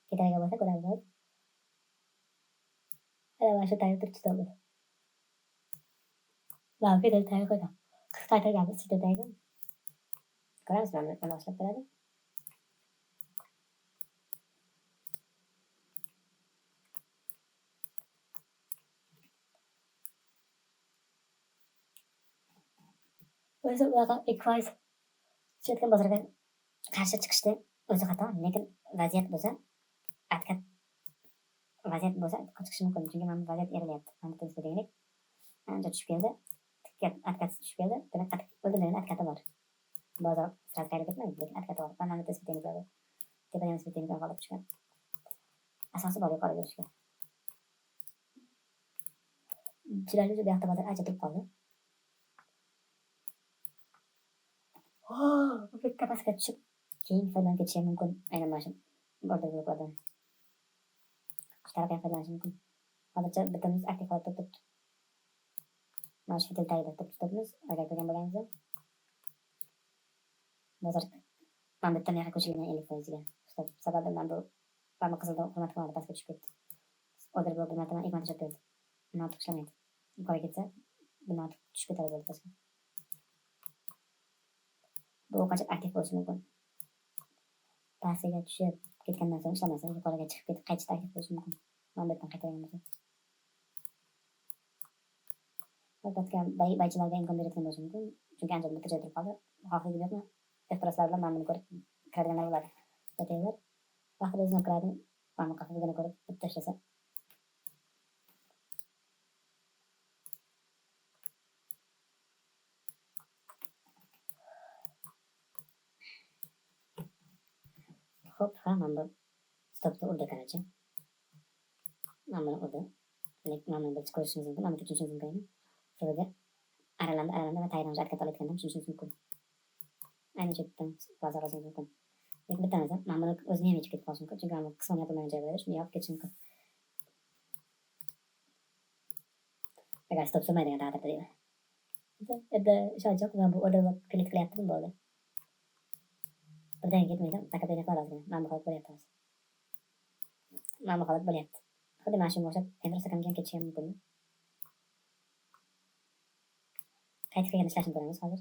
Ketadigan bo'lsa ko'ramiz. Mana shu tayyor turib tutadi. Va pedal tayyor qo'ydim. Qisqartirganmiz sitadagi. Ko'ramiz, mana boshlab turadi. O'zi bunaqa ikkifoiz tushayotgan bozorga qarshi chiqishni o'zi xato, lekin vaziyat bo'lsa chiqishi mumkin. Chunki mana bu vaziyat erilyapti. Mana bu teglik ancha tushib keldi. Atkat tushib keldi. Demak, o'ldirgan atkati bor. Bozor sal qaytib ketmaydi, lekin atkati bor. Mana bu teglik bor. Tepadan teglik olib tushgan. Asosi bor yuqoriga yurishga. Chiroyli bu yoqda bozor ancha turib qoldi. Bu tepasiga tushib keyin foydalanib ketishi mumkin. Aynan mana shu borda bloklardan. Shu tarafdan foydalanish mumkin. Hozircha bittamiz aktiv holatda turibdi. Mana shu fitil tagida turibmiz. Agar ko'rgan bo'lganingizda bozor mana bitta narxga ko'chirgan 50%ga. Sababi mana bu qizilda hurmat qilmadi, pastga tushib ketdi. Order blok bir marta ilk marta tushib ketdi. Notiq ishlamaydi. Yuqoriga ketsa bu notiq tushib ketadi bo'ldi pastga. Bu qancha aktiv bo'lishi mumkin. Pastga tushib ketgandan so'ng ishlamasa, yuqoriga chiqib ketib qaytishda aktiv bo'lishi mumkin. Mana bu yerdan qaytagan bo'lsa. Albatta baychilarga imkon beradigan bo'lishi mumkin. Chunki ancha bitta joyda turib qoldi. Xohlaydi yo'qmi? Ehtiroslar bilan mana buni ko'rib kiradiganlar bo'ladi. Aytaylar. Vaqtida o'zini kiradi. Mana bu qahvigini ko'rib bitta ishlasa. Hop, mana bu stopni urdi qarachi. Mana buni urdi. Lekin mana buni ko'rishimiz mumkin, mana buni tushunishimiz mumkin. Sababi aralandi va tayyorlanib atkat olayotgandan tushunishimiz mumkin. Aynan shu yerdan bozor olishimiz mumkin. Lekin bitta narsa, mana buni o'zini ham yechib ketib qolishi mumkin. Chunki mana bu qismani yopilmagan joy bo'ladi, shuni yopib ketishi mumkin. Agar stop surmaydigan taqdirda deydi. Endi ishonch yo'q, mana bu order klik qilyaptimi bo'ldi. Birdan ketmaydi, takabina qiladi. Mana bu holat bo'lyapti hozir. Mana bu holat bo'lyapti. Xuddi mana shunga o'xshab endi stakanga ketishi ham mumkin. Qaytib kelgan ishlashni ko'ramiz hozir.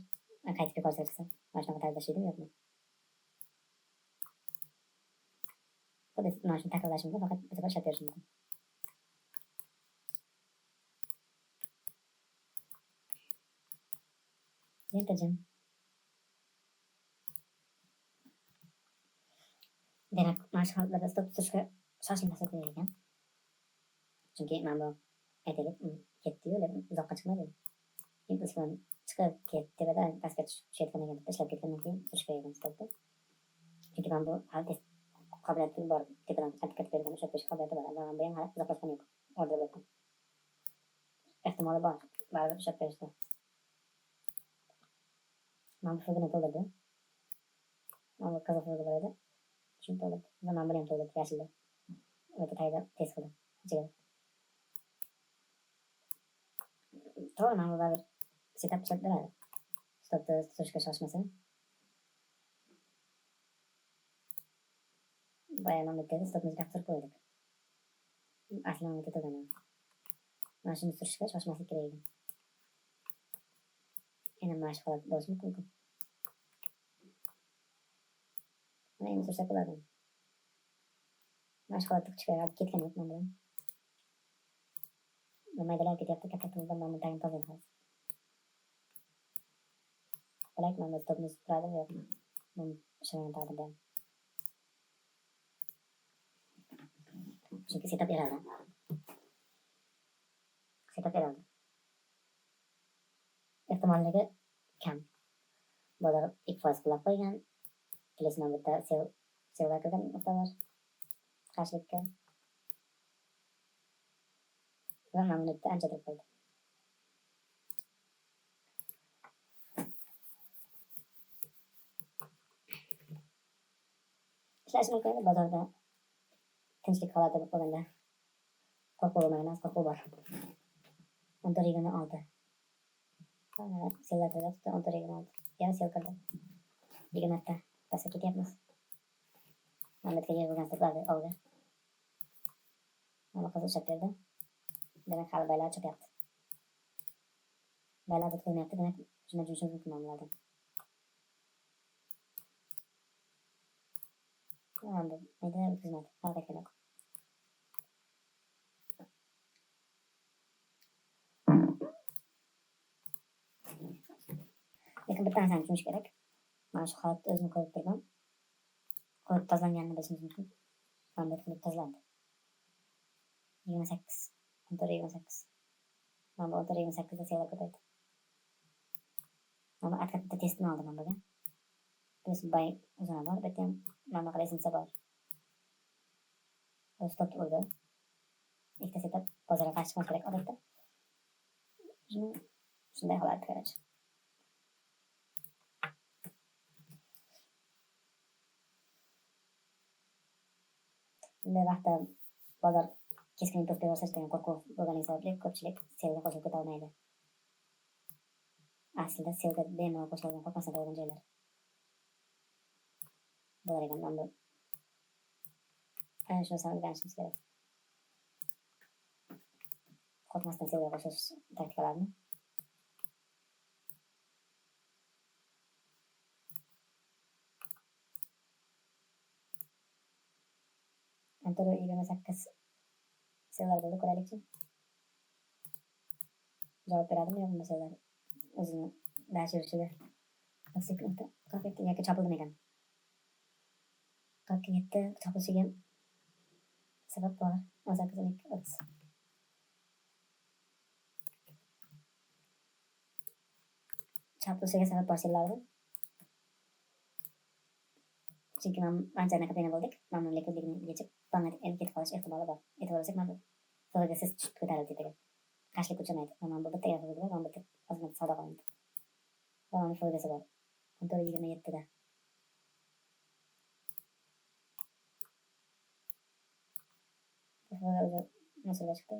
Qaytib ko'rsatsa, mana shunaqa tarzda ishlaydimi yo'qmi? Xuddi mana shuni takrorlash mumkin, faqat bu safar ishlab berish mumkin. Yentajim. Demak, mana shu holatlarda stop turishga shoshilmasa kerak ekan. Chunki mana bu aytaylik ketdi-yu, lekin uzoqqa chiqmadi. Impuls bilan chiqib ketdi, tepada pastga tushayotgandan keyin ishlab ketgandan keyin turish kerak ekan stopda. Chunki mana bu hali qobiliyati bor. Tepadan qattiq bergan ushlab turish qobiliyati bor. Mana bu ham hali uzoqlashgani yo'q. Order bo'ldi. Ehtimoli bor. Baribir ushlab berishdi. Mana bu figurni to'ldirdi. Mana bu qizil figurni bor edi. Shuni to'ldirdi. Mana buni ham to'ldirdi yashilda. O'ta tayda tez qildi. Ichiga. To'g'ri, mana bu baribir setup ishlab beradi. Stopni turishga shoshmasa. Boya mana bu yerda stopimizni kaptirib qo'ydik. Asli mana bu yerda turgan. Mana shuni turishga shoshmaslik kerak ekan. Yana mana shu holat bo'lishi mumkin. Mana endi tursak bo'ladi. Mana shu holatda chiqib ketgan yo'q mana bilan. Maydalar ketyapti, kattaligimizdan mana bu tagini tozalaymiz hozir. Balak mana bu stopimiz turadimi yo'qmi? Mana ishlagan taqdirda. Chunki setup eradi. Ehtimolligi kam. Bozor 2% qilib qo'ygan. Kelasi mana bu yerda sevlar kirgan nuqta bor. Qarshilikka. Va mana bu yerda ancha turib qo'ydi. boshlashi mumkin. Bozorda tinchlik holati bo'lganda qo'rquv bo'lmagan, qo'rquv bor. 14.26 sellar turadi. 14.26 yana sel kirdi. 20 ta pastga ketyapmiz. Mana bu yerga bo'lgan to'pladi oldi. Mana qiz ushlab berdi. Demak hali baylar cho'kyapti. Baylar bitkazmayapti, demak shunday jumshimiz mumkin ma'nolardan. Mana bu mayda bitkazmadi. Harakatga yo'q. Lekin bitta narsani tushunish kerak. Mana shu holatni o'zini ko'rib turibman. Qo'yib tozalanganini bilishimiz mumkin. Mana bu qilib tozalandi. 28. 14.28. Mana bu 14.28 da sellar ko'paydi. Mana bu bitta testini oldim mana buga. Biz bay uzun bor. Bitta ham mana bunaqa rezinsa bor. O'zi stopni urdi. Ikkita setap bozorga qarshi chiqmas kerak odatda. Shunday holat ko'radi. Bunday vaqtda bozor keskin impuls beraversa degan qo'rquv bo'lgani sababli ko'pchilik selga qo'shilib keta olmaydi. Aslida selga bemalol qo'shiladigan qo'rqmasdan qo'ygan joylar bo'lar ekan. Mana bu ana shu narsani o'rganishimiz kerak. Qo'rqmasdan selga qo'shilish taktikalarini. Antoro 28 sellar bo'ldi, ko'raylikchi. Javob beradimi yo'qmi sellar? O'zini dash yurishiga. 47 yoki chopildimi ekan? 47 chopilishiga sabab bor. 18 chopilishiga sabab bor sellarni. Chunki ancha nakapayna bo'ldik. Mana likvidligini yechib, bank endi ketib qolish ehtimoli bor. E'tibor bersak, mana bu so'rga siz tushib ko'tarildi tepaga. Qarshilik kuchamaydi. Mana bu bitta grafik bor, mana bitta ozgina savdo qilindi. Mana bu foydasi bor. 14.27 da. Bu o'zi masala chiqdi.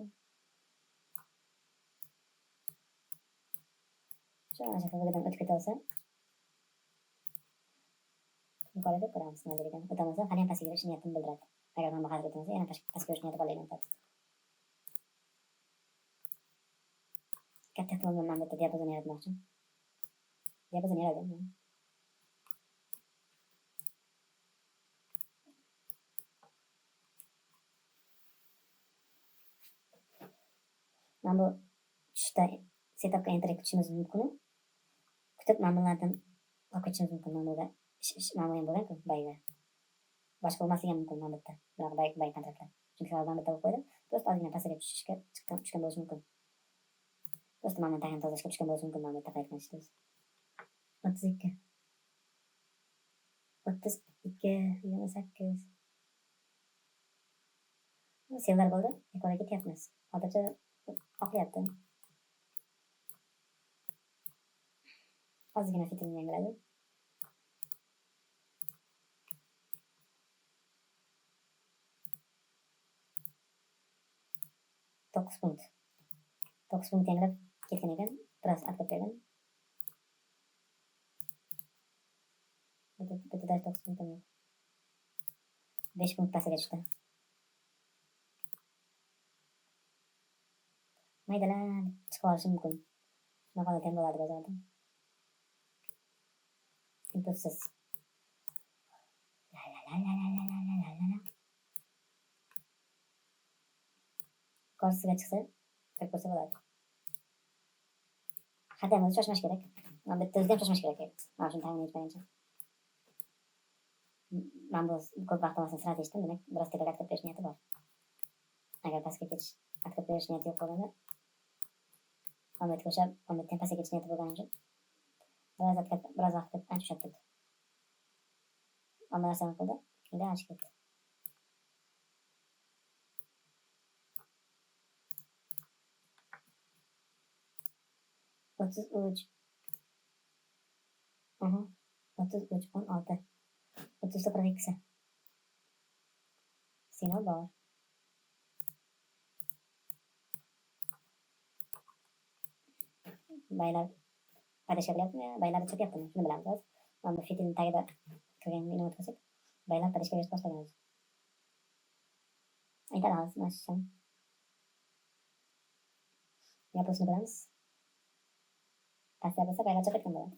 Shu ana shu foydadan o'tib ketolsa, yuqoriga ko'ramiz nima degan. O'tamasa, hali ham pastga yurish niyatini bildiradi. Agar mana bu harakat o'tmasa, yana pastga yurish niyati borligini aytadi. Katta ehtimol bilan mana bu yerda diapazon yaratmoqchi. Diapazon yaratdim. Mana bu tushda setupga enter kutishimiz mumkin. Kutib mana bulardan olib ketishimiz mumkin. Mana buda mana bu ham bo'lgan-ku bayga. Boshqa bo'lmasligi ham mumkin mana bu yerda. Bunaqa bay kontraktlar. Chunki hozir mana bu yerda bo'lib qo'ydi. Do'st ozgina pastga tushishga tushgan bo'lishi mumkin. Do'st mana tayin tozalashga tushgan bo'lishi mumkin mana bu yerda qaytganish do'st. 32 28 sellar bo'ldi. Yuqoriga ketyapmiz. Hozircha oqlayapti. Ozgina fitilni yangiladi. To'qqiz punkt yanglab ketgan ekan. Biroz ortga bergan. Bitta 9 punkt yo'q. 5 punkt pastga tushdi. Maydalar chiqib olishi mumkin. Shunaqa holat ham bo'ladi bozorda. Impulsiz. Korsiga chiqsa, kirib ko'rsa bo'ladi. Hadam o'zi shoshmash kerak. Mana bitta o'zida ham shoshmash kerak. Mana shuni tayin etmaguncha. Men bu ko'p vaqt olmasdan sira eshitdim, demak biroz tepaga atkab berish niyati bor. Agar pastga ketish, atkab berish niyati yo'q bo'lganda, omad qo'shib, omaddan pastga ketish niyati bo'lgani uchun biroz vaqt ancha ushlab turdi. Ammo narsani qildi, endi ancha ketdi. Otuz uch 33 16 30'da 42'si. Signal bor. Baylar parishga qilyaptimi, baylarni cho'kyaptimi? Shuni bilamiz hozir. Mana bu fitilni tagida turgan inoat qilsak, baylar parishga berishni boshlagan o'zi. Aytadi hozir mana shu. Yapishni bilamiz. Pastda bo'lsa baylar cho'kayotgan bo'ladi.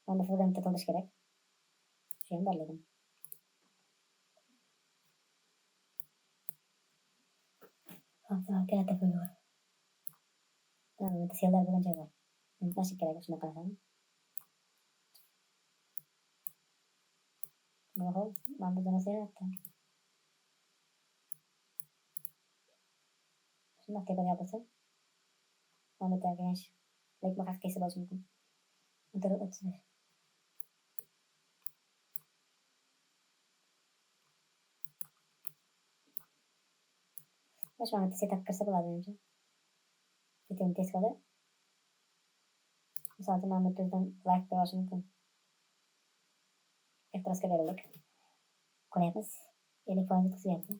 Mana bu fundamentni to'ldirish kerak. Shu ham bor lekin. Katta pul bor. Bu sellar bo'lgan joy bor. Unutmaslik kerak shuni qarasam. Oho, mana bu zona seyratdi. Shundoq tepada yopilsa. Mana bu yerga yanch. Lekin bu haqiqiysi bo'lishi mumkin. 35. Bosh mana setup kirsa bo'ladi menimcha. Bitim test qildi. Misol uchun mana bu yerdan like qo'yish mumkin. Ehtirosga berildik. Qo'yamiz. 50% qisyapti.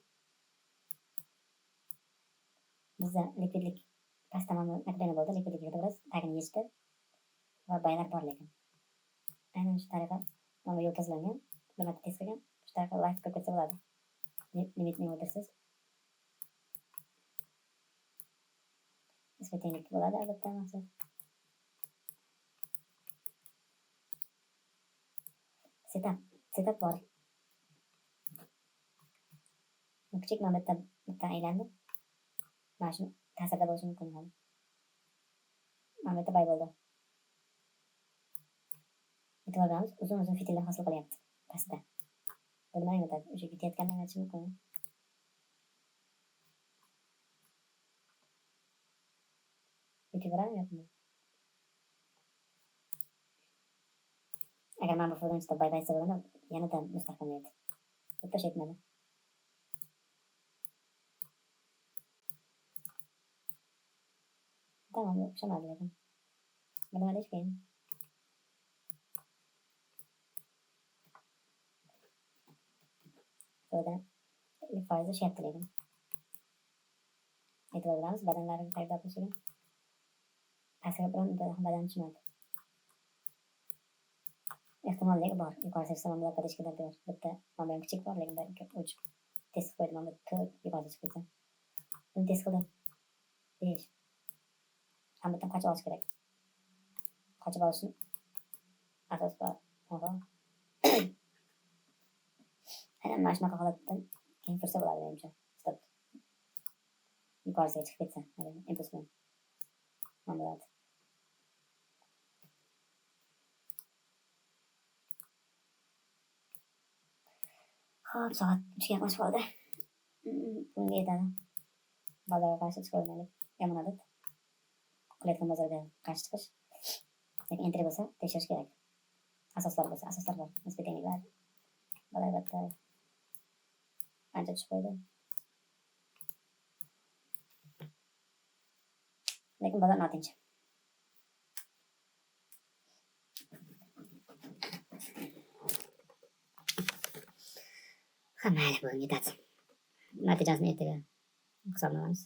Bizda likvidlik pastda mana bu naqdini bo'ldi. Likvidlikni biroz tagini yechdi. Va baylar bor lekin. Aynan shu tariqa mana bu yo'l tozlangan. Bir marta test qilgan. Shu tariqa like qo'yib ketsa bo'ladi. Limitni o'ldirsiz. Nisbatan tenglik bo'ladi albatta maqsad. Setup bor. Kichik mana bitta aylandi. Mana shu ta'sirda bo'lishi mumkin ham. Mana bitta bay bo'ldi. E'tibor beramiz, uzun fitillar hosil qilyapti pastda. Bu nima anglatadi? O'sha ketayotganini aytish mumkin. E'tiborami yo'qmi? Agar mana bu foydalanishda bay baysa bo'lganda yanada mustahkamlaydi. Bitta yetmadi. Tamam, o'xshamadi lekin. Nima deyish qiyin. Foyda foizi shyapti lekin. E'tibor beramiz, badanlarni paydo bo'lishiga. Ta'siri bilan badan tushmaydi. Ehtimollik bor. Yuqori sirsa mana bular parishga beradi. Bitta mana bu kichik bor lekin uch test qo'ydim. Mana bu 4 yuqori chiqib ketsa. Buni test qildim. 5. Ham bitta qochib olish kerak. Qochib olishni asos bor. Oho. Aynan mana shunaqa holatdan keyin fursa bo'ladi menimcha. Stop. Yuqorisiga chiqib ketsa, impuls bilan. Mana bo'ladi. Hop, soat 3ga yaqinlashib qoldi. Bunga yetadi. Bozorga qarshi chiqa olmaylik. Yomon odat. Qilayotgan bozorga qarshi chiqish. Lekin entry bo'lsa tekshirish kerak. Asoslar bo'lsa, asoslar bor. Nisbetengliklar. Bular albatta ancha tushib qo'ydi. Lekin bozor notinch. Ha, mayli, bu yetadi. Natijasini ertaga hisoblaymiz.